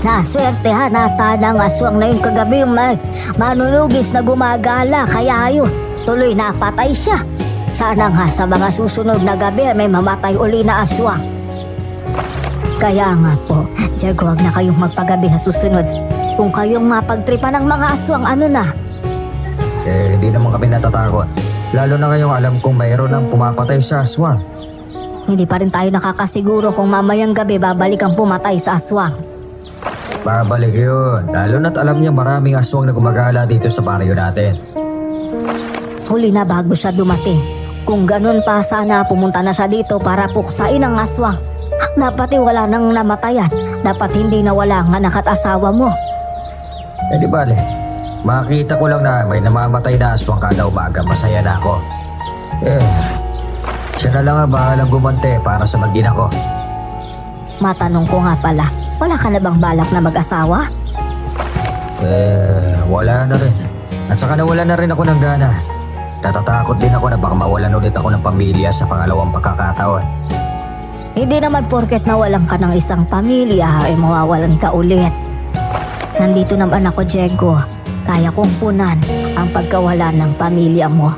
Naswertehan ata ng aswang na yun kagabi yung may manunugis na gumagala kaya ayun, tuloy napatay siya. Sana nga sa mga susunod na gabi may mamatay uli na aswang. Kaya nga po, Diego, huwag na kayong magpagabi sa susunod. Kung kayong mapagtripan ng mga aswang, ano na? Hindi naman kami natatakot. Lalo na ngayong alam kong mayroon ang pumapatay sa aswang. Hindi pa rin tayo nakakasiguro kung mamayang gabi babalik ang pumatay sa aswang. Babalik yun. Lalo na't alam niya maraming aswang na gumagala dito sa baryo natin. Huli na bago siya dumating. Kung ganun pa, sana pumunta na siya dito para puksain ang aswang. Dapat wala nang namatayan. Dapat hindi nawala ang anak at asawa mo. Di bale. Makita ko lang na may namamatay na aswang kada umaga. Masaya na ako. Siya na lang ang bahalang gumante para sa mag-ina ko. Matanong ko nga pala, wala ka na bang balak na mag-asawa? Wala na rin. At saka nawala na rin ako ng gana. Natatakot din ako na baka mawalan ulit ako ng pamilya sa pangalawang pagkakataon. Hindi naman porket nawalan ka ng isang pamilya ay mawawalan ka ulit. Nandito naman ako, Diego. Kaya kong punan ang pagkawala ng pamilya mo.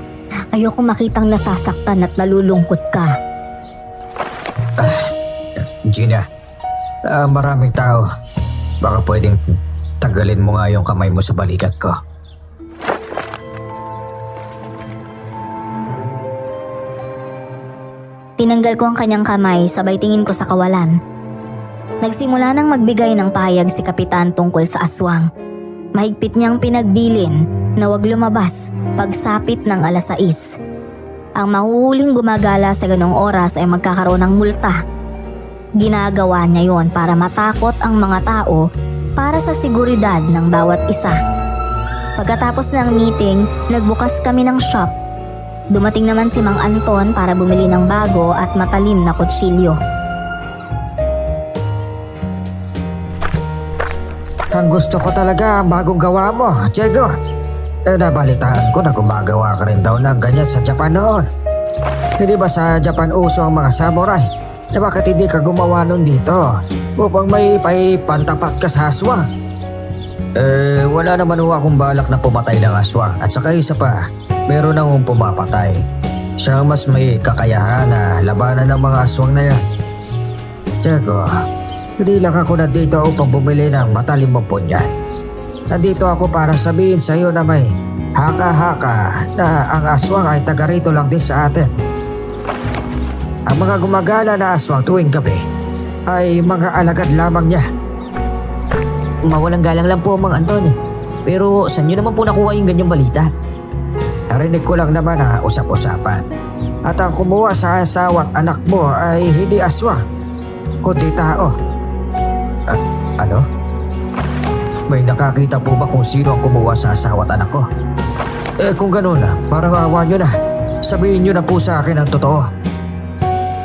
Ayoko makitang nasasaktan at nalulungkot ka. Gina, maraming tao. Baka pwedeng tagalin mo nga yung kamay mo sa balikat ko. Tinanggal ko ang kanyang kamay sabay tingin ko sa kawalan. Nagsimula nang magbigay ng pahayag si Kapitan tungkol sa aswang. Mahigpit niyang pinagbilin na huwag lumabas pagsapit ng 6:00. Ang mahuhuling gumagala sa ganong oras ay magkakaroon ng multa. Ginagawa niya yon para matakot ang mga tao para sa seguridad ng bawat isa. Pagkatapos ng meeting, nagbukas kami ng shop. Dumating naman si Mang Anton para bumili ng bago at matalim na kutsilyo. Ang gusto ko talaga ang bagong gawa mo, Diego. Nabalitaan ko na gumagawa ka rin daw ng ganyan sa Japan noon. Hindi ba sa Japan uso ang mga samurai? Bakit hindi ka gumawa nun dito? Upang may pantapat ka sa aswang. Wala naman ho akong balak na pumatay ng aswang. At saka isa pa, meron akong pumapatay. Siya ang mas may kakayahan na labanan ng mga aswang na yan. Diego, hindi lang ako nandito upang bumili ng matalim mong punyan. Nandito ako para sabihin sa iyo na may haka-haka na ang aswang ay taga rito lang din sa atin. Ang mga gumagala na aswang tuwing gabi ay mga alagad lamang niya. Mawalang galang lang po, Mang Anton. Pero saan nyo naman po nakuha yung ganyang balita? Narinig ko lang naman na usap-usapan. At ang kumuha sa asawa at anak mo ay hindi aswang, kundi tao. Ano? May nakakita po ba kung sino ang kumuha sa asawa at anak ko? Kung gano'n na, parang awa nyo na. Sabihin nyo na po sa akin ang totoo.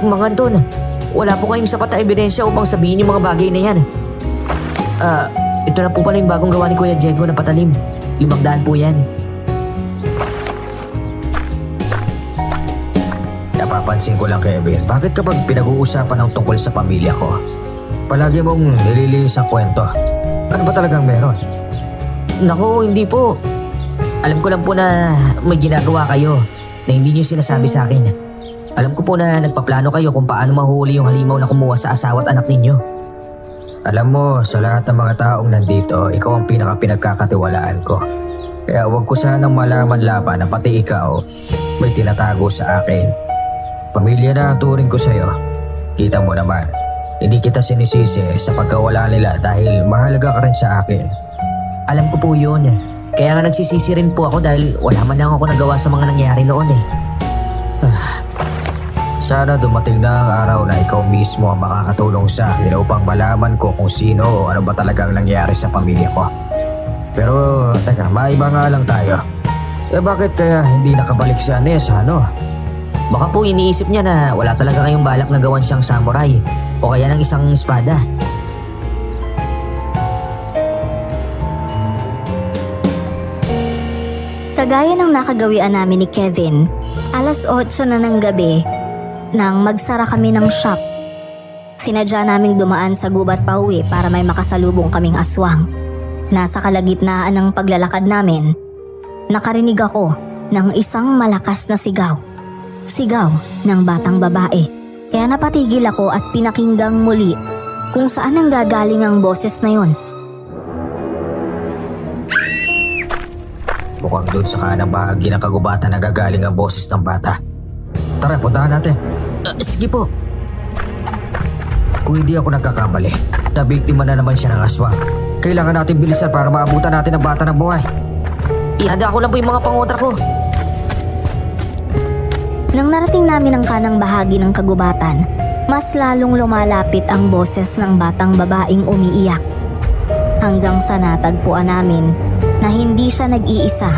Mang Anton, wala po kayong sapat na ebidensya upang sabihin yung mga bagay na yan. Ito na po pala yung bagong gawa ni Kuya Diego na patalim. 500 po yan. Napapansin ko lang, Kevin, bakit kapag pinag-uusapan ng tungkol sa pamilya ko, palagi mong nililinis ang kwento? Ano ba talagang meron? Naku, hindi po. Alam ko lang po na may ginagawa kayo na hindi nyo sinasabi sa akin. Alam ko po na nagpaplano kayo kung paano mahuli yung halimaw na kumuha sa asawa at anak ninyo. Alam mo, sa lahat ng mga taong nandito, ikaw ang pinaka-pinagkakatiwalaan ko. Kaya huwag ko sanang malaman laban na pati ikaw may tinatago sa akin. Pamilya na ang turing ko sa'yo. Kita mo naman, hindi kita sinisisi sa pagkawala nila dahil mahalaga ka rin sa akin. Alam ko po yun. Kaya nga nagsisisi rin po ako dahil wala man lang ako nagawa sa mga nangyari noon eh. Sana dumating na ang araw na ikaw mismo ang makakatulong sa akin upang malaman ko kung sino o ano ba talagang nangyari sa pamilya ko. Pero, teka, maiba nga lang tayo. Bakit kaya hindi nakabalik si Anes, ano? Baka po iniisip niya na wala talaga kayong balak na gawan siyang samurai o kaya ng isang espada. Kagaya ng nakagawian namin ni Kevin, 8:00 na ng gabi nang magsara kami ng shop. Sinadya naming dumaan sa gubat pauwi para may makasalubong kaming aswang. Nasa kalagitnaan ng paglalakad namin, nakarinig ako ng isang malakas na sigaw. Sigaw ng batang babae. Kaya napatigil ako at pinakinggang muli kung saan ang gagaling ang boses na yon. Mukhang doon sa kanang bahagi ng kagubatan nagagaling ang boses ng bata. Tara, puntahan natin. Sige po. Kung hindi ako nagkakamali, nabiktima na naman siya ng aswang. Kailangan natin bilisan para maabutan natin ang bata ng buhay. Ihanda ko lang po yung mga pangotra ko. Nang narating namin ang kanang bahagi ng kagubatan, mas lalong lumalapit ang boses ng batang babaeng umiiyak. Hanggang sa natagpuan namin na hindi siya nag-iisa.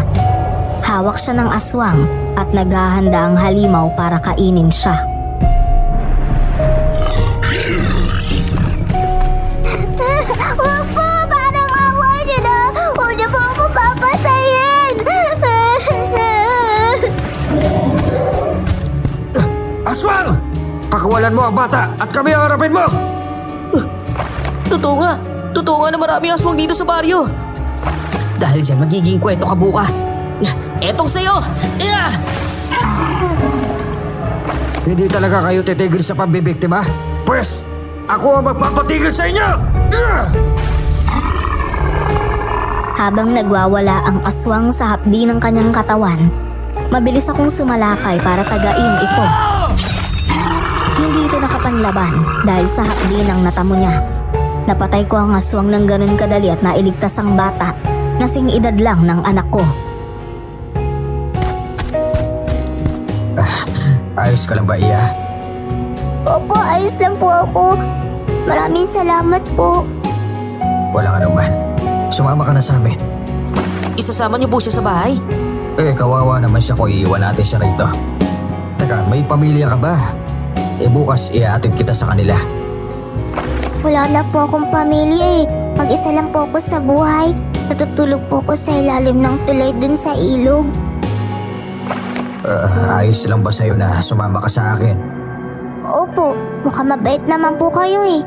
Hawak siya ng aswang at naghahanda ang halimaw para kainin siya. Huwag po! Parang awa niyo na! Huwag niyo po ako papatayin! Aswang! Pakawalan mo ang bata at kami ang harapin mo! Totoo nga. Totoo nga na maraming aswang dito sa baryo. Dahil dyan magiging kwento ka bukas. Etong sa'yo! Hindi talaga kayo titigil sa pambibiktima? Pwes, ako ang magpapatigil sa inyo! Habang nagwawala ang aswang sa hapdi ng kanyang katawan, mabilis akong sumalakay para tagain ito. Hindi ito nakapanlaban dahil sa hapdi ng natamo niya. Napatay ko ang aswang ng ganun kadali at nailigtas ang bata na sing-edad lang ng anak ko. Ayos ka lang ba, Iya? Opo, ayos lang po ako. Maraming salamat po. Walang anuman. Sumama ka na sa amin. Isasama niyo po siya sa bahay? Kawawa naman siya kung iiwan natin siya rito. Teka, may pamilya ka ba? Bukas iaatid kita sa kanila. Wala na po akong pamilya eh. Mag-isa lang po ako sa buhay. Natutulog po ko sa ilalim ng tulay dun sa ilog. Ayos lang ba sa'yo na sumama ka sa akin? Opo, mukhang mabait naman po kayo eh.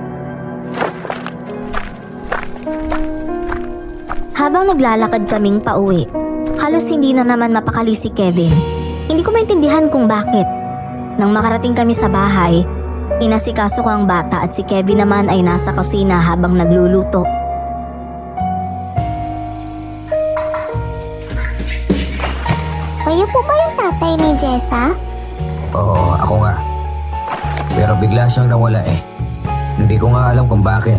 Habang naglalakad kaming pauwi, halos hindi na naman mapakali si Kevin. Hindi ko maintindihan kung bakit. Nang makarating kami sa bahay, inasikaso ko ang bata at si Kevin naman ay nasa kusina habang nagluluto. Kayo po ba yung tatay ni Jessa? Oo, ako nga. Pero bigla siyang nawala eh. Hindi ko nga alam kung bakit.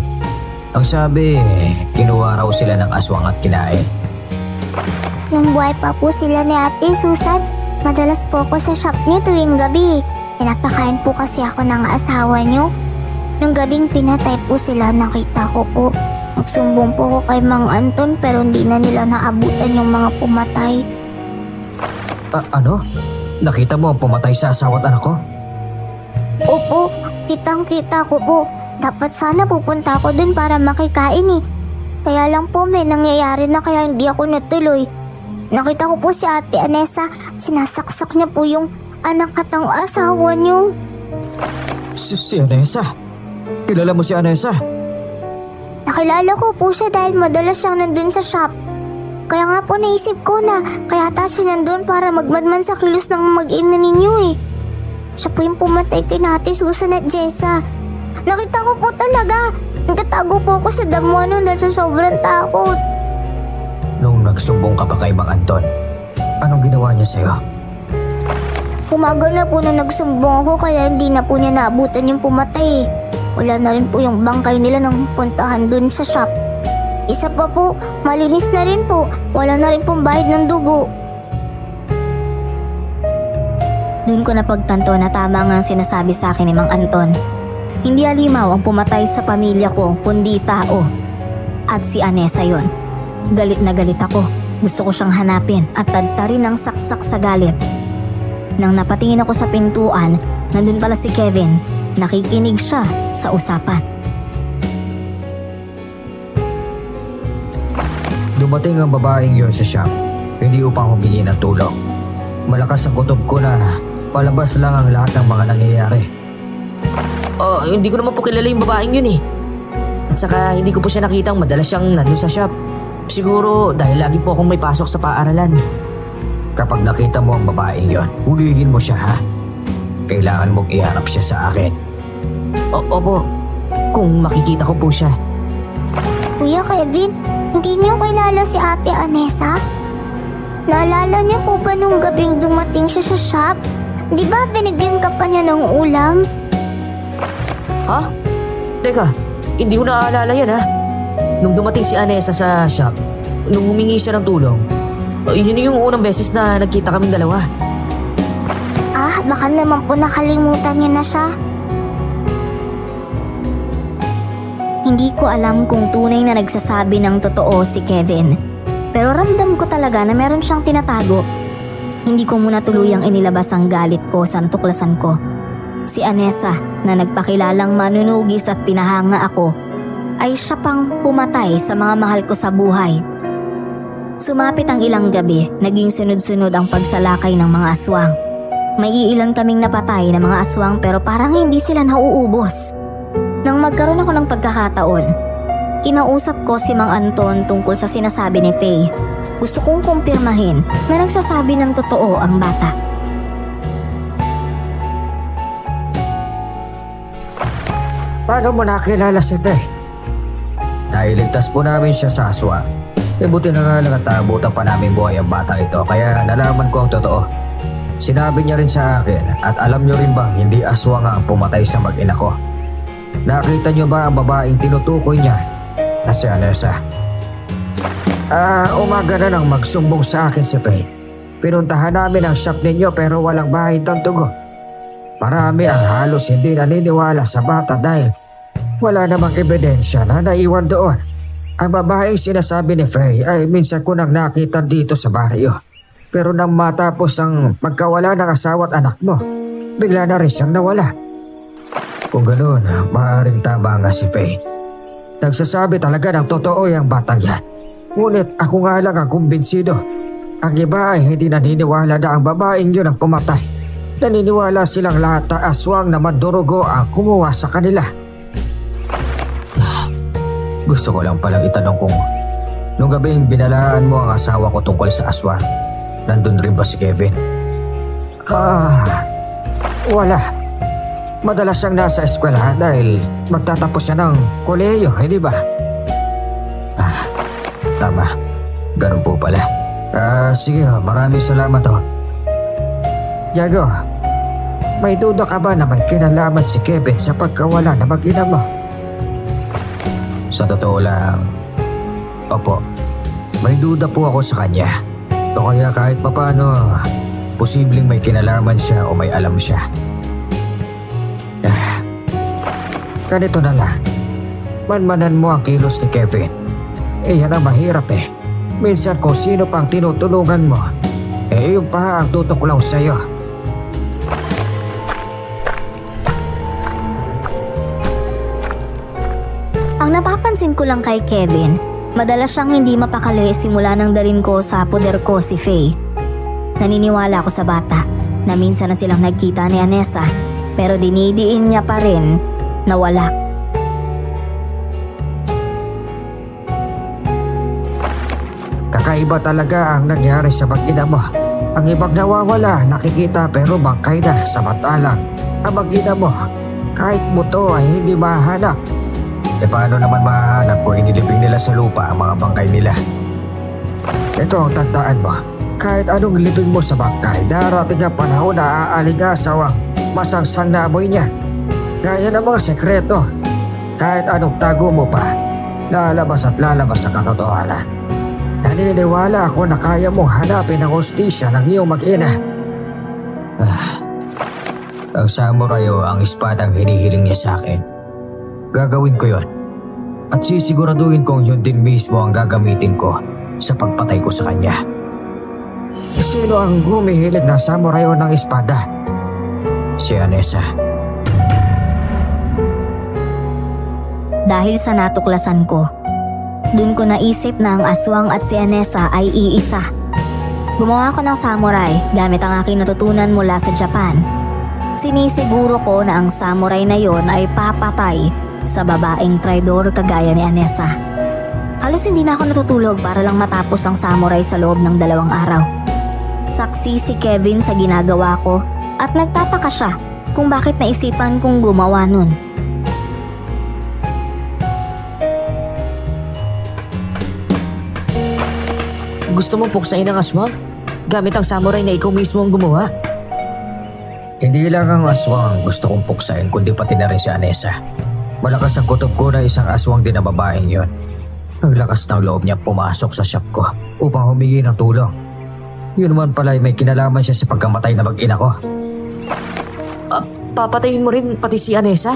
Ang sabi, kinuha raw sila ng aswang at kinain. Nung buhay pa po sila ni Ate Susan, madalas po ako sa shop niyo tuwing gabi. Pinapakain po kasi ako ng asawa niyo. Nung gabing pinatay po sila, nakita ko po. Nagsumbong po ko kay Mang Anton pero hindi na nila naabutan yung mga pumatay. Ano? Nakita mo ang pumatay sa asawa at anak ko? Opo, kitang-kita ko po. Dapat sana pupunta ako dun para makikain eh. Kaya lang po may nangyayari na kaya hindi ako natuloy. Nakita ko po si Ate Anessa, sinasaksak niya po yung anak at ang asawa niyo. Si Anessa? Kilala mo si Anessa? Nakilala ko po siya dahil madalas siyang nandun sa shop. Kaya nga po naisip ko na kaya ata siya nandun para magmadman sa kilos ng mag-ina ninyo eh. Siya po yung pumatay kay Ate Susan at Jessa. Nakita ko po talaga. Nagtatago po ako sa damuhan dahil sa sobrang takot. Nung nagsumbong ka pa kay Mang Anton, anong ginawa niya sa'yo? Umaga na po na nagsumbong ako kaya hindi na po niya naabutan yung pumatay. Wala na rin po yung bangkay nila nang puntahan dun sa shop. Isa pa po, malinis na rin po. Wala na rin pong bahid ng dugo. Doon ko napagtanto na tama nga ang sinasabi sa akin ni Mang Anton. Hindi alimaw ang pumatay sa pamilya ko, kundi tao. At si Anessa yon. Galit na galit ako. Gusto ko siyang hanapin at tadtarin ng saksak sa galit. Nang napatingin ako sa pintuan, nandun pala si Kevin. Nakikinig siya sa usapan. Dumating ang babaeng yon sa shop, hindi upang humingi ng tulong. Malakas ang kutob ko na palabas lang ang lahat ng mga nangyayari. Hindi ko naman po kilala yung babaeng yun eh. At saka hindi ko po siya nakitang madalas siyang nandun sa shop. Siguro dahil lagi po akong may pasok sa paaralan. Kapag nakita mo ang babaeng yon, hulihin mo siya ha. Kailangan mong iharap siya sa akin. Opo, kung makikita ko po siya. Kuya Kevin, hindi niyo kilala si Ate Anessa? Naalala niyo po ba nung gabing dumating siya sa shop? Di ba binigyan ka pa niya ng ulam? Ha? Teka, hindi ko naaalala yan ha. Nung dumating si Anessa sa shop, nung humingi siya ng tulong, yun yung unang beses na nagkita kaming dalawa. Baka naman po nakalimutan niyo na siya. Hindi ko alam kung tunay na nagsasabi ng totoo si Kevin. Pero ramdam ko talaga na meron siyang tinatago. Hindi ko muna tuluyang inilabas ang galit ko sa natuklasan ko. Si Anessa na nagpakilalang manunugis at pinahanga ako ay siya pang pumatay sa mga mahal ko sa buhay. Sumapit ang ilang gabi, naging sunod-sunod ang pagsalakay ng mga aswang. May iilan kaming napatay na mga aswang pero parang hindi sila nauubos. Nang magkaroon ako ng pagkakataon, kinausap ko si Mang Anton tungkol sa sinasabi ni Faye. Gusto kong kumpirmahin na nagsasabi ng totoo ang bata. Paano mo nakilala si Faye? Nailigtas po namin siya sa aswang. Buti na nga lang at naabutan pa namin buhay ang batang ito kaya nalaman ko ang totoo. Sinabi niya rin sa akin at alam niyo rin bang hindi aswang ang pumatay sa mag-ina ko? Nakita niyo ba ang babaeng tinutukoy niya na si Anessa? Umaga na nang magsumbong sa akin si Faye. Pinuntahan namin ang shop ninyo pero walang bahid ng tugo. Marami ang halos hindi naniniwala sa bata dahil wala namang ebidensya na naiwan doon. Ang babaeng sinasabi ni Faye ay minsan ko nang nakita dito sa baryo. Pero nang matapos ang pagkawala ng asawa at anak mo, bigla na rin siyang nawala. Kung ganoon, maaaring tama nga si Faye. Nagsasabi talaga ng totoo yung batang yan. Ngunit ako nga lang ang kumbinsido. Ang iba ay hindi naniniwala na ang babaeng yun ang pumatay. Naniniwala silang lahat na aswang na madurugo ang kumuha sa kanila. Gusto ko lang palang itanong kung nung gabing binalaan mo ang asawa ko tungkol sa aswang, nandun rin ba si Kevin? Wala. Madalas siyang nasa eskwela dahil magtatapos siya ng kolehiyo, hindi ba? Tama. Ganun po pala. Sige, maraming salamat Diego, may duda ka ba na may kinalaman si Kevin sa pagkawala na mag-ina mo? Sa totoo lang, opo, may duda po ako sa kanya. O kaya kahit papano, posibleng may kinalaman siya o may alam siya. Ganito na lang. Manmanan mo ang kilos ni Kevin. Yan ang mahirap Minsan kung sino pang tinutulungan mo, yung pa ang tutuklaw sa'yo. Ang napapansin ko lang kay Kevin, madalas siyang hindi mapakali simula nang dalhin ko sa puder ko si Faye. Naniniwala ako sa bata na minsan na silang nagkita ni Anessa, pero dinidiin niya pa rin na wala. Kakaiba talaga ang nangyari sa mag-ina mo. Ang ibang nawawala, nakikita pero bangkay na, samantalang ang mag-ina mo, kahit buto ay hindi mahanap. Paano naman mahanap kung inilibing nila sa lupa ang mga bangkay nila? Ito ang tandaan mo. Kahit anong libing mo sa bangkay, darating ang panahon na aalingasaw ang masangsang na amoy niya. Gaya ng mga sekreto. Kahit anong tago mo pa, lalabas at lalabas sa katotohanan. Naniniwala ako na kaya mong hanapin ang hustisya ng iyong mag-ina. Ang samurai o ang espadang hinihiling niya sa akin. Gagawin ko yon. At sisiguraduhin kong yun din mismo ang gagamitin ko sa pagpatay ko sa kanya. Sino ang humihilig na samurai o ng espada? Si Anessa. Dahil sa natuklasan ko, dun ko naisip na ang aswang at si Anessa ay iisa. Gumawa ko ng samurai gamit ang aking natutunan mula sa Japan. Sinisiguro ko na ang samurai na yon ay papatay sa babaeng traidor kagaya ni Anessa. Halos hindi na ako natutulog para lang matapos ang samurai sa loob ng 2 araw. Saksi si Kevin sa ginagawa ko at nagtataka siya kung bakit naisipan kong gumawa nun. Gusto mong puksain ang aswang? Gamit ang samurai na ikaw mismo ang gumawa? Hindi lang ang aswang ang gusto kong puksain kundi pati na rin si Anessa. Malakas ang kutob ko na isang aswang din na babaeng yun. Ang lakas ng loob niya pumasok sa shop ko upang humingi ng tulong. Yun naman pala ay may kinalaman siya sa pagkamatay na mag-ina ko. Papatayin mo rin pati si Anessa?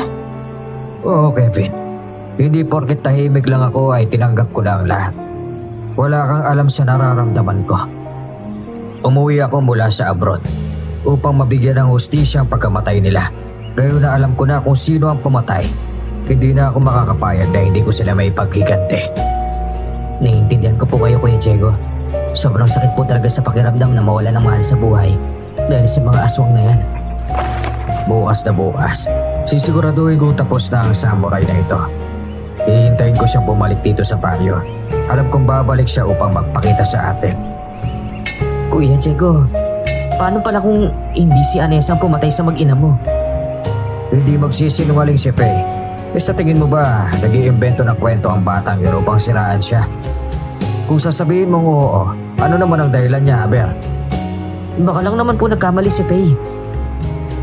Oo, Kevin. Hindi porket tahimik lang ako ay tinanggap ko na ang lahat. Wala kang alam sa nararamdaman ko. Umuwi ako mula sa abroad upang mabigyan ng hustisya ang pagkamatay nila. Ngayon na alam ko na kung sino ang pumatay, hindi na ako makakapayag na hindi ko sila may paghiganti. Naiintindihan ko po kayo, Kuya Diego. Sobrang sakit po talaga sa pakiramdam na mawala ng mahal sa buhay dahil sa mga aswang na yan. Bukas na bukas, sisiguraduhin kong tapos na ang samurai na ito. Hihintayin ko siyang bumalik dito sa baryo. Alam kong babalik siya upang magpakita sa atin. Kuya Diego, paano pala kung hindi si Anessa ang pumatay sa mag-ina mo? Hindi magsisinungaling si Faye. Sa tingin mo ba, nag-iimbento ng kwento ang batang yun upang siraan siya? Kung sasabihin mong oo, ano naman ang dahilan niya, Aber? Baka lang naman po nagkamali si Faye.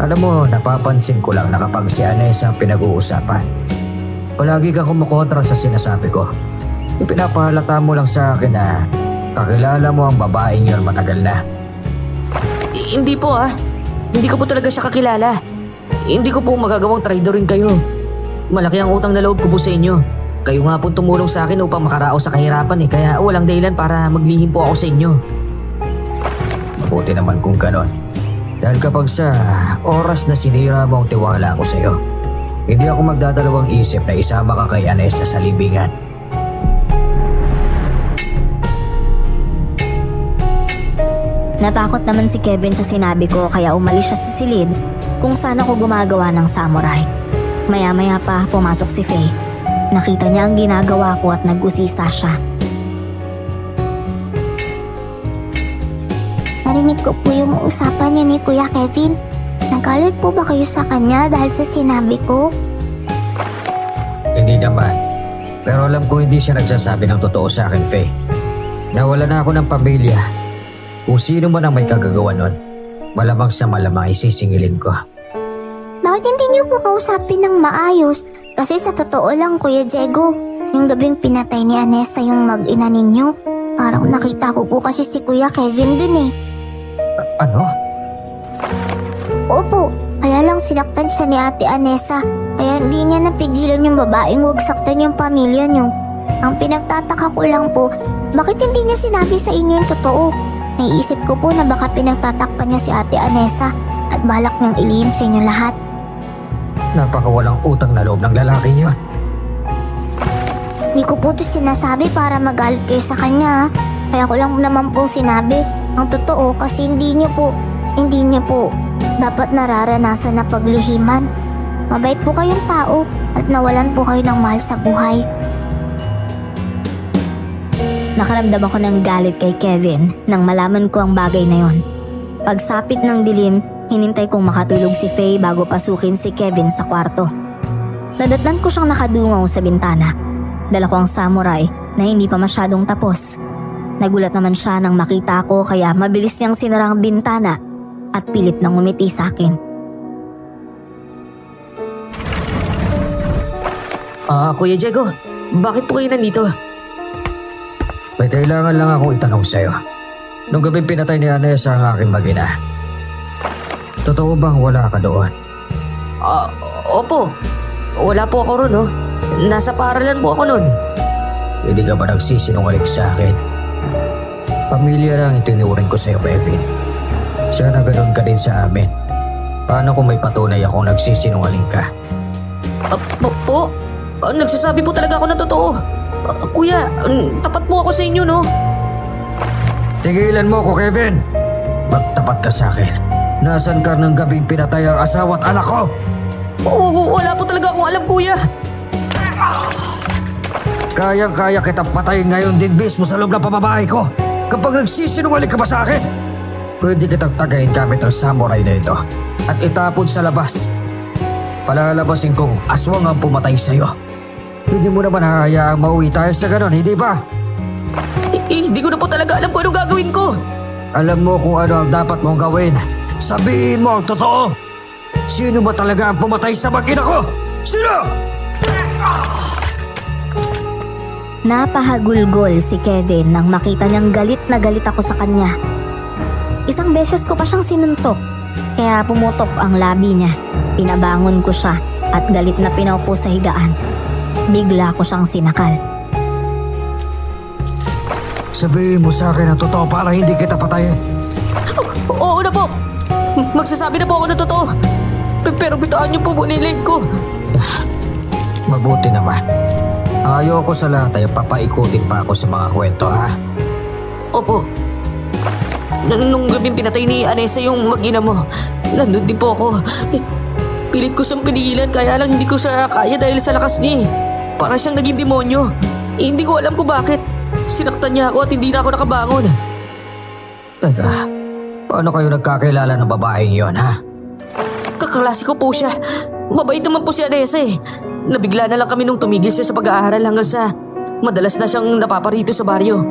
Alam mo, napapansin ko lang na kapag si Anessa ang pinag-uusapan, palagi kang kumukontra sa sinasabi ko. Ipinapahalata mo lang sa akin na kakilala mo ang babaeng yun matagal na. Hindi po Hindi ko po talaga siya kakilala. Hindi ko po magagawang traidorin kayo. Malaki ang utang na loob ko po sa inyo. Kayo nga po tumulong sa akin upang makaraos sa kahirapan kaya walang dahilan para maglihim po ako sa inyo. Mabuti naman kung ganon. Dahil kapag sa oras na sinira mo ang tiwala ko sa iyo, hindi ako magdadalawang isip na isama ka kay Anessa sa libingan. Natakot naman si Kevin sa sinabi ko kaya umalis siya sa silid kung saan ako gumagawa ng samurai. Maya-maya pa pumasok si Faye. Nakita niya ang ginagawa ko at nag-usisa siya. Narinig ko po yung usapan niyo ni Kuya Kevin. Nagalit po ba kayo sa kanya dahil sa sinabi ko? Hindi naman. Pero alam ko hindi siya nagsasabi ng totoo sa akin, Faye. Nawala na ako ng pamilya. Kung sino man ang may kagagawa nun, malamang sa malamang isisingilin ko. Bakit hindi niyo po kausapin ng maayos? Kasi sa totoo lang, Kuya Diego, yung gabing pinatay ni Anessa yung mag-ina ninyo, parang nakita ko po kasi si Kuya Kevin dun eh. Ano? Opo, kaya lang sinaktan siya ni Ate Anessa, kaya hindi niya napigilan yung babaeng huwag saktan yung pamilya niyo. Ang pinagtataka ko lang po, bakit hindi niya sinabi sa inyo yung totoo? Naiisip ko po na baka pinagtatakpan niya si Ate Anessa at balak niyang ilihim sa inyo lahat. Napakawalang utang na loob ng lalaki niyon. Hindi ko po ito sinasabi para magalit kayo sa kanya. Kaya ko lang naman po sinabi ang totoo kasi hindi niyo po dapat nararanasan na paglihiman. Mabait po kayong tao at nawalan po kayo ng mahal sa buhay. Nakaramdam ako ng galit kay Kevin nang malaman ko ang bagay na yon. Pagsapit ng dilim, hinintay kong makatulog si Faye bago pasukin si Kevin sa kwarto. Nadatnan ko siyang nakadungaw sa bintana. Dala ko ang samurai na hindi pa masyadong tapos. Nagulat naman siya nang makita ko kaya mabilis niyang sinara ang bintana at pilit nang umiti sa akin. Kuya Diego, bakit po kayo nandito? May kailangan lang akong itanong sa'yo. Nung gabi pinatay ni Anessa ang aking mag-ina. Totoo bang wala ka doon? Opo. Wala po ako ron, oh. Nasa paaralan po ako nun. Hindi ka ba nagsisinungaling sa akin? Pamilya lang itinuring ko sa'yo, Kevin. Sana ganun ka din sa amin. Paano kung may patunay akong nagsisinungaling ka? Po? Nagsasabi po talaga ako ng totoo. Kuya, tapat po ako sa inyo, no? Tigilan mo ko, Kevin! Magtapat ka sa akin. Nasaan ka ng gabing pinatay ang asawa at anak ko? Wala po talaga akong alam, kuya. Kayang-kaya kitang patayin ngayon din mismo sa loob ng pamamahay ko. Kapag nagsisinungaling ka pa sa akin, pwede kitang tagayin gamit ang samurai na ito at itapon sa labas. Palalabasin kong aswang ang pumatay sa'yo. Hindi mo naman hahayaang mauwi tayo sa ganon, hindi ba? Hindi ko na po talaga alam kung ano gagawin ko. Alam mo kung ano ang dapat mong gawin. Sabihin mo ang totoo. Sino ba talaga ang pumatay sa mag-ina ko? Sino? Napahagulgol si Kevin nang makita niyang galit na galit ako sa kanya. Isang beses ko pa siyang sinuntok, kaya pumutok ang labi niya. Pinabangon ko siya at galit na pinaupo sa higaan. Bigla ko siyang sinakal. Sabihin mo sa akin ang totoo para hindi kita patayin. Oo na po. Magsasabi na po ako ng totoo. Pero bitawan niyo po bunilig ko. Mabuti naman. Ayoko sa lahat ay papaikutin pa ako sa mga kwento, ha? Opo. Nung gabing pinatay ni Anessa yung mag-ina mo, nandun din po ako. Pilit ko siyang pinigilan kaya lang hindi ko siya kaya dahil sa lakas niya. Para siyang naging demonyo. Hindi ko alam kung bakit. Sinaktan niya ako at hindi na ako nakabangon. Teka, paano kayo nagkakilala ng babaeng yon, ha? Kaklase ko po siya. Mabait naman po si Anessa eh. Nabigla na lang kami nung tumigil siya sa pag-aaral hanggang sa madalas na siyang napaparito sa baryo.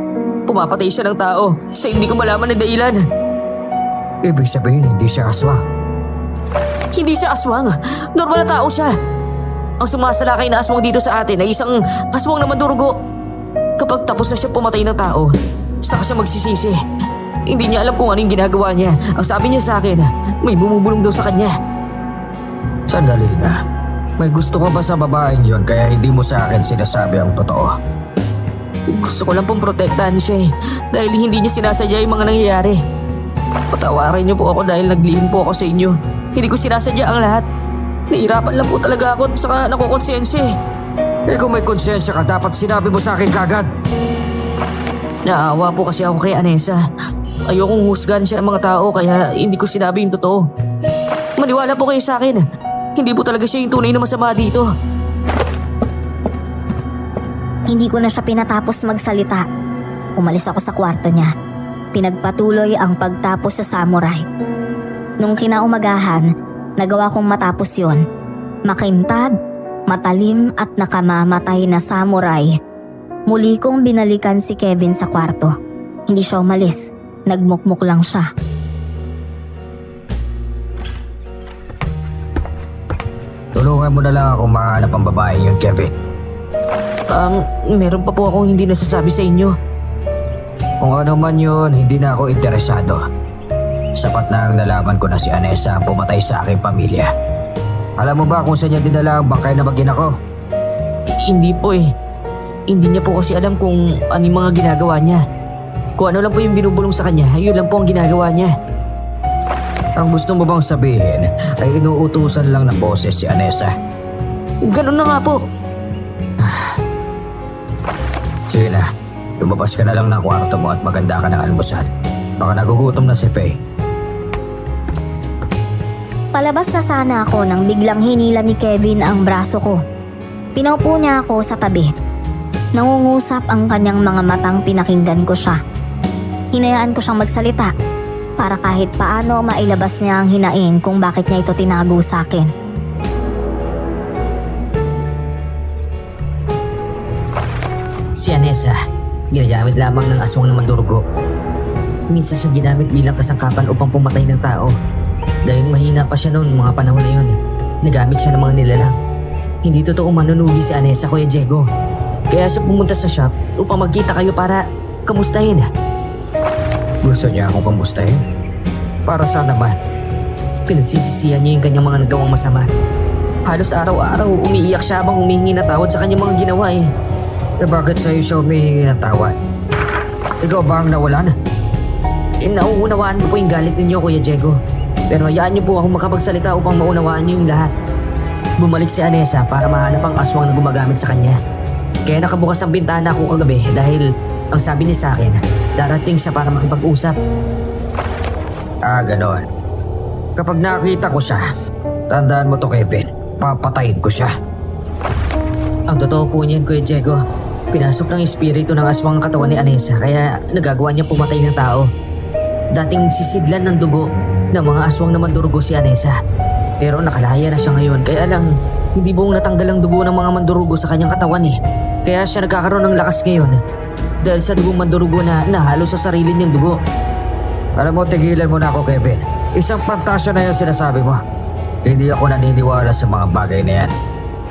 Pumapatay siya ng tao sa hindi ko malaman na dahilan. Ibig sabihin, hindi siya aswang. Hindi siya aswang. Normal na tao siya. Ang sumasalakay na aswang dito sa atin ay isang aswang na madurugo. Kapag tapos na siya pumatay ng tao, saka siya magsisisi. Hindi niya alam kung ano yung ginagawa niya. Ang sabi niya sa akin, may bumubulong daw sa kanya. Sandali nga. May gusto ka ba sa babaeng yon kaya hindi mo sa akin sinasabi ang totoo? Gusto ko lang pong protektahan siya eh. Dahil hindi niya sinasadya yung mga nangyayari. Patawarin niyo po ako dahil naglihim po ako sa inyo. Hindi ko sinasadya ang lahat. Nahirapan lang po talaga ako at saka nakukonsensya eh. Eh kung may konsensya ka, dapat sinabi mo sa akin kagad. Naawa po kasi ako kay Anessa. Ayokong husgahan siya ng mga tao kaya hindi ko sinabi yung totoo. Maniwala po kayo sa akin. Hindi po talaga siya yung tunay na masama dito. Hindi ko na siya pinatapos magsalita. Umalis ako sa kwarto niya. Pinagpatuloy ang pagtapos sa samurai. Nung kinaumagahan, nagawa kong matapos yon. Makintab, matalim at nakamamatay na samurai. Muli kong binalikan si Kevin sa kwarto. Hindi siya umalis. Nagmukmuk lang siya. Tulungan mo na lang ako mahanap ang babae yun, Kevin. Meron pa po akong hindi nasasabi sa inyo. Kung ano man yun, hindi na ako interesado. Sapat na ang nalaman ko na si Anessa ang pumatay sa aking pamilya. Alam mo ba kung saan niya dinala ang bangkay na mag-ina ko? Hindi po eh. Hindi niya po kasi alam kung ano yung mga ginagawa niya. Kung ano lang po yung binubulong sa kanya, yun lang po ang ginagawa niya. Ang gusto mo bang sabihin ay inuutusan lang ng boses si Anessa? Ganun na nga po. Sige na, lumabas ka na lang ng kwarto mo at maganda ka ng almusal. Baka nagugutom na si Faye. Palabas na sana ako nang biglang hinila ni Kevin ang braso ko. Pinaupo niya ako sa tabi. Nangungusap ang kanyang mga matang pinakinggan ko siya. Hinayaan ko siyang magsalita para kahit paano mailabas niya ang hinaing kung bakit niya ito tinago sa akin. Si Anessa, ginagamit lamang ng aswang na mandurugo. Minsan siya ginamit bilang kasangkapan upang pumatay ng tao. Dahil mahina pa siya noon mga panahon na yun. Nagamit siya ng mga nilalang. Hindi totoo manunugi si Anessa, Kuya Diego. Kaya siya pumunta sa shop upang magkita kayo para kamustahin. Gusto niya akong kamustahin? Para saan naman? Pinagsisisihan niya yung kanyang mga nagawang masama. Halos araw-araw umiiyak siya habang humihingi na tawad sa kanyang mga ginawa eh. Eh bakit sa'yo siya humihingi ng tawad? Ikaw ba ang nawalan? Nauunawaan ko po yung galit ninyo, Kuya Diego. Pero hayaan niyo po akong makapagsalita upang maunawaan niyo yung lahat. Bumalik si Anessa para mahanap ang aswang na gumagamit sa kanya. Kaya nakabukas ang bintana ko kagabi dahil ang sabi niya sa akin, darating siya para makipag-usap. Ganon. Kapag nakita ko siya, tandaan mo to, Kevin. Papatayin ko siya. Ang totoo po niyan, Kuya Diego. Pinasok ng espiritu ng aswang ang katawan ni Anessa kaya nagagawa niya pumatay ng tao. Dating sisidlan ng dugo ng mga aswang na mandurugo si Anessa. Pero nakalaya na siya ngayon kaya lang hindi buong natanggal ang dugo ng mga mandurugo sa kanyang katawan eh. Kaya siya nagkakaroon ng lakas ngayon dahil sa dugong mandurugo na nahalo sa sarili niyang dugo. Alam mo, tigilan mo na ako, Kevin. Isang pantasya na yan sinasabi mo. Hindi ako naniniwala sa mga bagay na yan.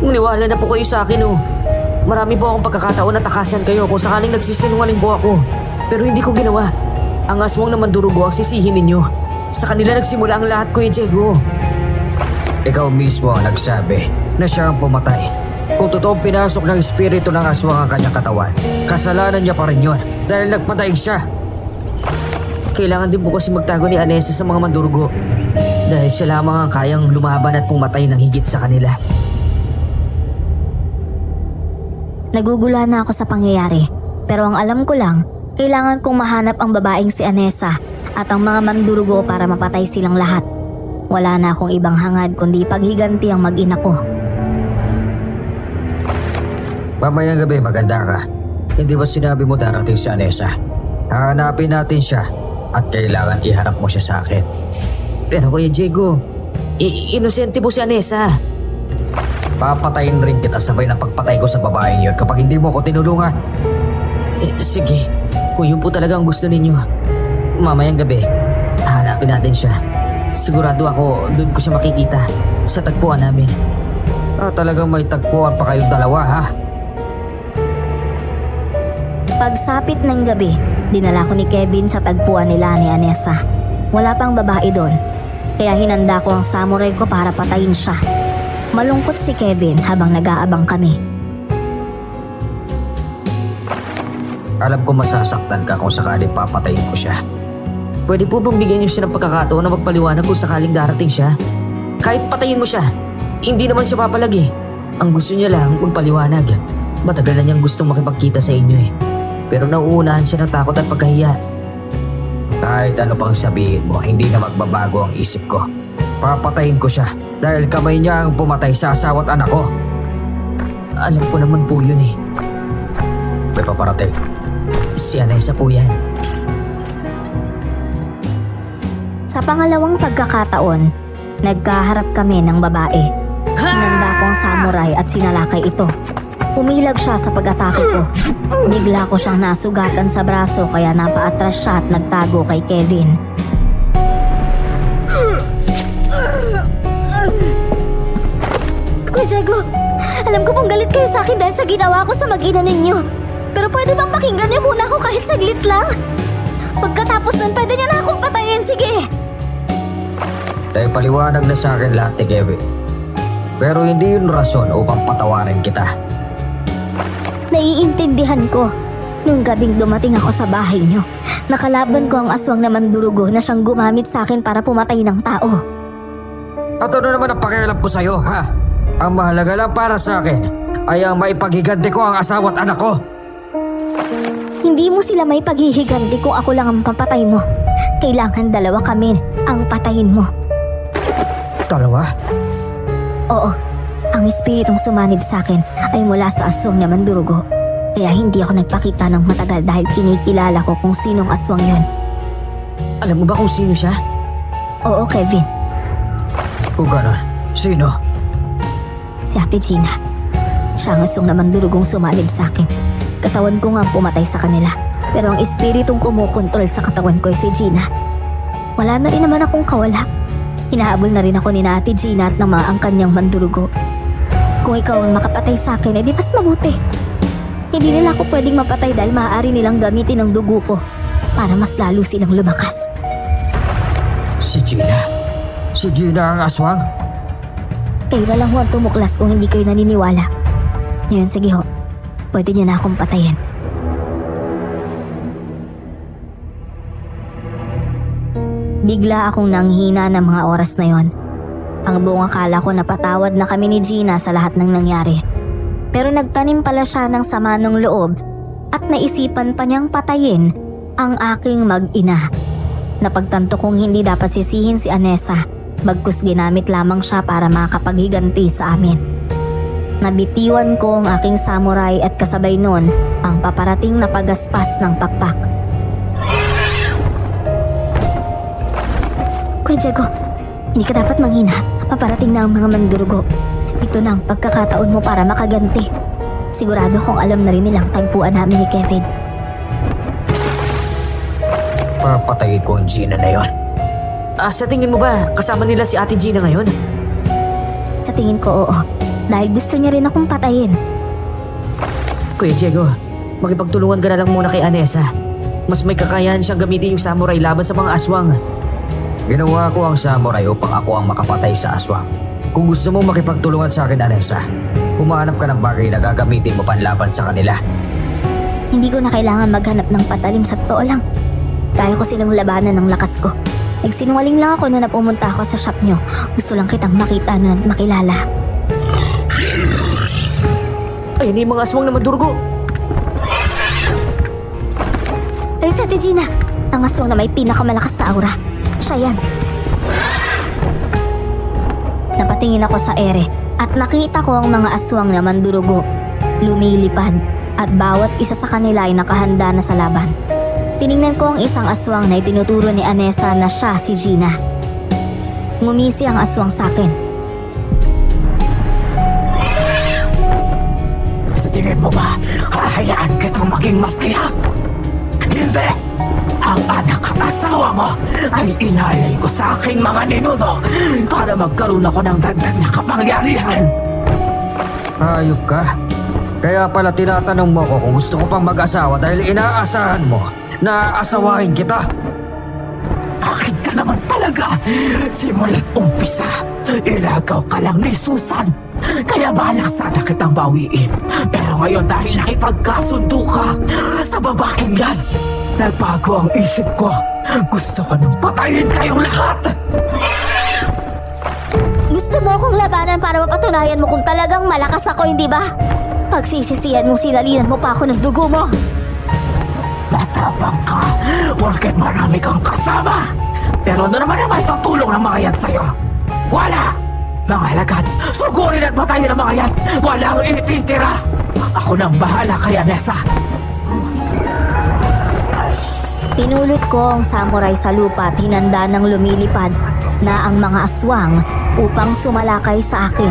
Maniwala na po kayo sa akin oh. Marami po akong pagkakataon na takasan kayo kung sakaling nagsisinungaling po ako. Pero hindi ko ginawa. Ang aswang na mandurugo ang sisihin ninyo. Sa kanila nagsimula ang lahat, Kuya Diego. Ikaw mismo ang nagsabi na siya ang pumatay. Kung totoong pinasok ng espiritu ng aswang ang kanyang katawan, kasalanan niya pa rin yun dahil nagpatay siya. Kailangan din po kasi magtago ni Anessa sa mga mandurugo dahil siya lamang ang kayang lumaban at pumatay ng higit sa kanila. Nagugula na ako sa pangyayari. Pero ang alam ko lang, kailangan kong mahanap ang babaeng si Anessa at ang mga mandurugo para mapatay silang lahat. Wala na akong ibang hangad kundi paghiganti ang mag-ina ko. Mamayang gabi, maganda ka. Hindi ba sinabi mo darating si Anessa? Hahanapin natin siya at kailangan iharap mo siya sa akin. Pero Kuya Diego, inosente po si Anessa. Papatayin rin kita sabay ng pagpatay ko sa babaeng yun kapag hindi mo ko tinulungan. Sige, kung yun po talaga ang gusto ninyo. Mamayang gabi, hanapin natin siya. Sigurado ako doon ko siya makikita sa tagpuan namin. Talagang may tagpuan pa kayong dalawa, ha? Pagsapit ng gabi, dinala ko ni Kevin sa tagpuan nila ni Anessa. Wala pang babae doon, kaya hinanda ko ang samurai ko para patayin siya. Malungkot si Kevin habang nag-aabang kami. Alam ko masasaktan ka kung sakaling papatayin ko siya. Pwede po bang bigyan niyo siya ng pagkakataon na magpaliwanag kung sakaling darating siya? Kahit patayin mo siya, hindi naman siya papalagi. Ang gusto niya lang magpaliwanag. Matagal na niyang gustong makipagkita sa inyo eh. Pero nauunahan siya ng takot at pagkahiya. Kahit ano pang sabihin mo, hindi na magbabago ang isip ko. Papatayin ko siya dahil kamay niya ang pumatay sa asawa at anak ko. Alam ko naman po yun eh. May paparating. Si Anessa po yan. Sa pangalawang pagkakataon, nagkaharap kami ng babae. Hinanda ko ang samurai at sinalakay ito. Umilag siya sa pag-atake ko. Bigla ko siyang nasugatan sa braso kaya napaatras siya at nagtago kay Kevin. Kuya Diego, alam ko pong galit kayo sa akin dahil sa ginawa ko sa mag-ina ninyo. Pero pwede bang pakinggan niyo muna ako kahit saglit lang? Pagkatapos nun, pwede niyo na akong patayin, sige! Dahil paliwanag na sa akin lahat ni Kevin. Pero hindi yun rason upang patawarin kita. Naiintindihan ko. Nung gabing dumating ako sa bahay niyo, nakalaban ko ang aswang na mandurugo na siyang gumamit sa akin para pumatay ng tao. At ano naman ang pakialam ko sa'yo, ha? Ang mahalaga lang para sa akin ay ang maipaghiganti ko ang asawa at anak ko. Hindi mo sila may paghihiganti kung ako lang ang papatay mo. Kailangan dalawa kami ang patayin mo. Dalawa? Oo, ang espiritong sumanib sa akin ay mula sa aswang na mandurugo. Kaya hindi ako nagpakita ng matagal dahil kinikilala ko kung sinong aswang yon. Alam mo ba kung sino siya? Oo, Kevin. Kung gano'n, sino? Si Ate Gina. Siya ang aswang na mandurugong sumanib sa akin. Katawan ko nga ang pumatay sa kanila. Pero ang espiritong kumukontrol sa katawan ko ay si Gina. Wala na rin naman akong kawala. Hinahabol na rin ako ni Ate Gina at ng mga ang kanyang mandurugo. Kung ikaw ang makapatay sa akin, edi mas mabuti. Hindi nila ako pwedeng mapatay dahil maaari nilang gamitin ang dugo ko para mas lalo silang lumakas. Si Gina? Si Gina ang aswang? Kayo na lang ho ang tumuklas kung hindi kayo naniniwala. Ngayon, sige ho. Pwede niyo na akong patayin. Bigla akong nanghina ng mga oras na yon. Ang buong akala ko napatawad na kami ni Gina sa lahat ng nangyari. Pero nagtanim pala siya ng sama ng loob at naisipan pa niyang patayin ang aking mag-ina. Napagtanto kong hindi dapat sisihin si Anessa, bagkus ginamit lamang siya para makapaghiganti sa amin. Nabitiwan ko ang aking samurai at kasabay nun ang paparating na pagaspas ng pakpak. Kuya Diego, hindi ka dapat manghina. Paparating na ang mga mandurugo. Ito na ang pagkakataon mo para makaganti. Sigurado kong alam na rin nilang tagpuan namin ni Kevin. Papatayin ko ang Gina na yon. Sa tingin mo ba kasama nila si Ate Gina ngayon? Sa tingin ko oo. Dahil gusto niya rin akong patayin. Kuya Diego, makipagtulungan ka na lang muna kay Anessa. Mas may kakayahan siyang gamitin yung samurai laban sa mga aswang. Ginawa ko ang samurai upang ako ang makapatay sa aswang. Kung gusto mo makipagtulungan sa akin, Anessa, humanap ka ng bagay na gagamitin mo panlaban sa kanila. Hindi ko na kailangan maghanap ng patalim sa totoo lang. Kaya ko silang labanan ng lakas ko. Nagsinungaling lang ako na pumunta ako sa shop nyo. Gusto lang kitang makita at makilala. Ayun yung mga aswang na mandurgo. Ayun si Ate Gina, ang aswang na may pinakamalakas na aura. Siya yan. Napatingin ako sa ere at nakita ko ang mga aswang na mandurugo, lumilipad at bawat isa sa kanila ay nakahanda na sa laban. Tiningnan ko ang isang aswang na itinuturo ni Anessa na siya si Gina. Ngumisi ang aswang sa akin. Sa tingin mo ba, hahayaan kitang maging masaya? Hindi! Ang anak at asawa mo ay inalay ko sa aking mga ninuno para magkaroon ako ng dagdag na kapangyarihan. Hayop ka. Kaya pala tinatanong mo ko kung gusto ko pang mag-asawa dahil inaasahan mo na aasawahin kita. Akin ka naman talaga. Simula't umpisa, ilagaw ka lang ni Susan. Kaya balak sana kitang bawiin. Pero ngayon dahil nakipagkasundo ka sa babaeng yan, nagbago ang isip ko. Gusto ko nang patayin kayong lahat. Gusto mo akong labanan para mapatunayan mo kung talagang malakas ako, hindi ba? Pagsisisihan mo, sinalinan mo pa ako ng dugo mo. Matapang ka. Porket marami kang kasama. Pero ano naman ang maitutulong ng mga yan sa'yo? Wala! Mga alagad, sugurin at patayin ang mga yan! Walang ititira! Ako nang bahala kay Anessa. Tinulot ko ang samurai sa lupa at hinanda ng lumilipad na ang mga aswang upang sumalakay sa akin.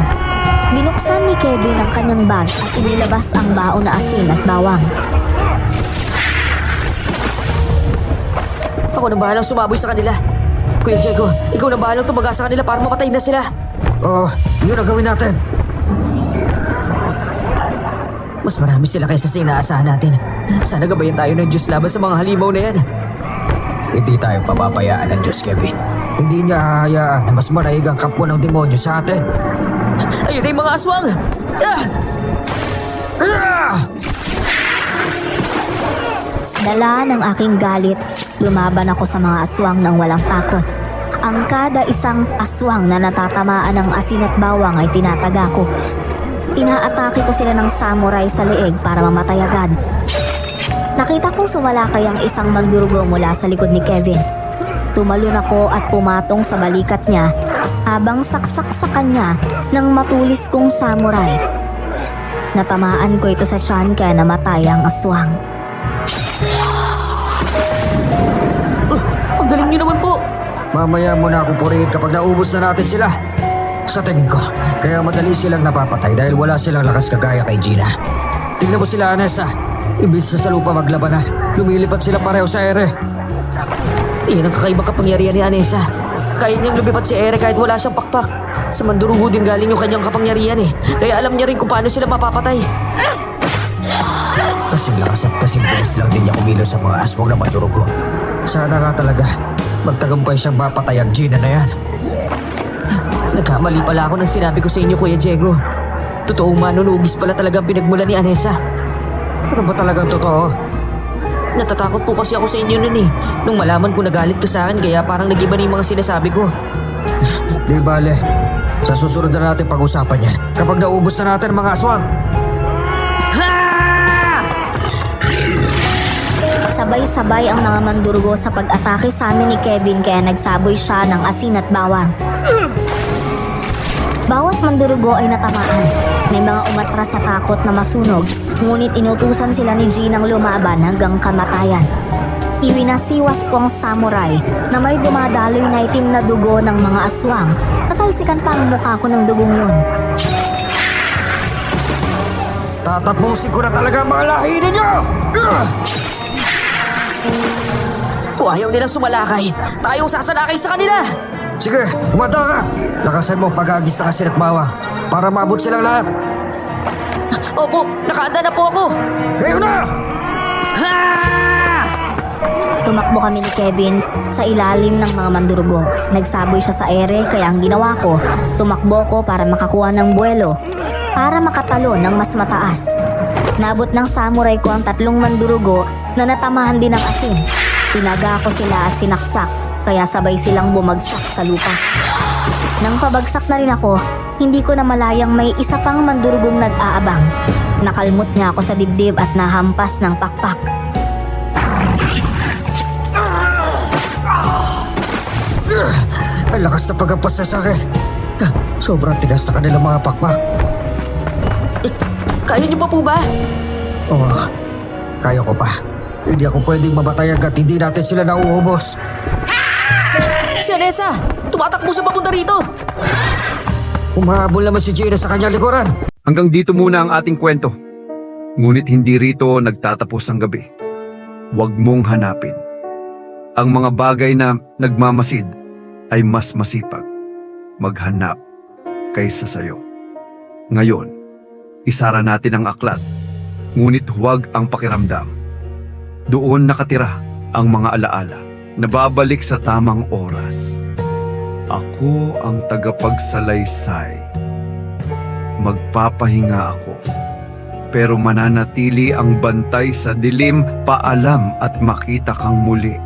Binuksan ni Kevin ang kanyang bag at inilabas ang baon na asin at bawang. Ako na bahalang sumaboy sa kanila. Kuya Diego, ikaw na bahalang tumaga sa kanila para mapatay na sila. Oo, yun ang gawin natin. Mas marami sila kaysa sa inaasahan natin. Sana gabayan tayo ng Diyos laban sa mga halimaw na yan. Hindi tayo pababayaan ng Diyos, Kevin. Hindi niya hahayaan na mas maraig ang kapwa ng demonyo sa atin. Ayun na yung mga aswang! Ah! Ah! Dala ng aking galit, lumaban ako sa mga aswang ng walang takot. Ang kada isang aswang na natatamaan ng asin at bawang ay tinataga ko. Inaatake ko sila ng samurai sa leeg para mamatay agad. Nakita kong sumalakay ang isang mandurugo mula sa likod ni Kevin. Tumalon ako at pumatong sa balikat niya habang saksak sa kanya ng matulis kong samurai. Natamaan ko ito sa tiyan kaya namatay ang aswang. Ang galing niyo naman po! Mamaya mo na ako purihin kapag naubos na natin sila. Sa tingin ko, kaya madali silang napapatay dahil wala silang lakas kagaya kay Gina. Tingnan mo sila, Anessa. Imbis sa lupa maglabanan, lumilipad sila pareho sa ere. Iyan ang kakaibang kapangyarihan ni Anessa. Kaya niyang lumipat si Ere kahit wala siyang pakpak. Sa mandurugo din galing yung kanyang kapangyarihan eh. Kaya alam niya rin kung paano sila mapapatay. Kasing lakas at kasing bilis lang din niya kumilos sa mga aswang na mandurugo. Sana nga talaga, magtagumpay siyang mapatay ang Gina na yan. Nagkamali pala ako nang sinabi ko sa inyo, Kuya Diego. Totoong manunugis pala talagang pinagmula ni Anessa. Ano ba talagang totoo? Natatakot po kasi ako sa inyo nun eh. Nung malaman ko nagalit ka sa akin, kaya parang nag-iba na yung mga sinasabi ko. Di bale, sa susunod na natin pag-usapan yan kapag naubos na natin ang mga aswang. Sabay-sabay ang mga mandurugo sa pag-atake sa amin ni Kevin kaya nagsaboy siya ng asin at bawang. Bawat mandurugo ay natamaan. May mga umatras sa takot na masunog, ngunit inutusan sila ni G ng lumaban hanggang kamatayan. Iwinasiwas ko ang samurai na may dumadaloy na itim na dugo ng mga aswang. Natalsikan pa ang mukha ko ng dugong yun. Tatapusin ko na talaga ang mga lahi ninyo! Kung ayaw nilang sumalakay, tayong sasalakay sa kanila! Sige, kumanda ka! Lakasan mo pag-agis na kasi at bawang para maabot silang lahat. Opo, nakaanda na po ako! Ngayon na! Tumakbo kami ni Kevin sa ilalim ng mga mandurugo. Nagsaboy siya sa ere kaya ang ginawa ko, tumakbo ko para makakuha ng buwelo para makatalo ng mas mataas. Nabot ng samurai ko ang 3 mandurugo na natamahan din ng asin. Tinaga ko sila at sinaksak kaya sabay silang bumagsak sa lupa. Nang pabagsak na rin ako, hindi ko na malayang may isa pang mandurugong nag-aabang. Nakalmot niya ako sa dibdib at nahampas ng pakpak. Ang lakas na paghampas na sa akin. Sobrang tigas na kanilang mga pakpak. Kaya niyo pa po ba? Oo, kaya ko pa. Hindi ako pwedeng mamatay agad hindi natin sila nauubos. Si Anessa! Tumatakbo sa papunta rito! Umahabol naman si Gina sa kanyang likuran. Hanggang dito muna ang ating kwento. Ngunit hindi rito nagtatapos ang gabi. Huwag mong hanapin. Ang mga bagay na nagmamasid ay mas masipag maghanap kaysa sayo. Ngayon, isara natin ang aklat, ngunit huwag ang pakiramdam. Doon nakatira ang mga alaala na babalik sa tamang oras. Ako ang tagapagsalaysay. Magpapahinga ako, pero mananatili ang bantay sa dilim, paalam at makita kang muli.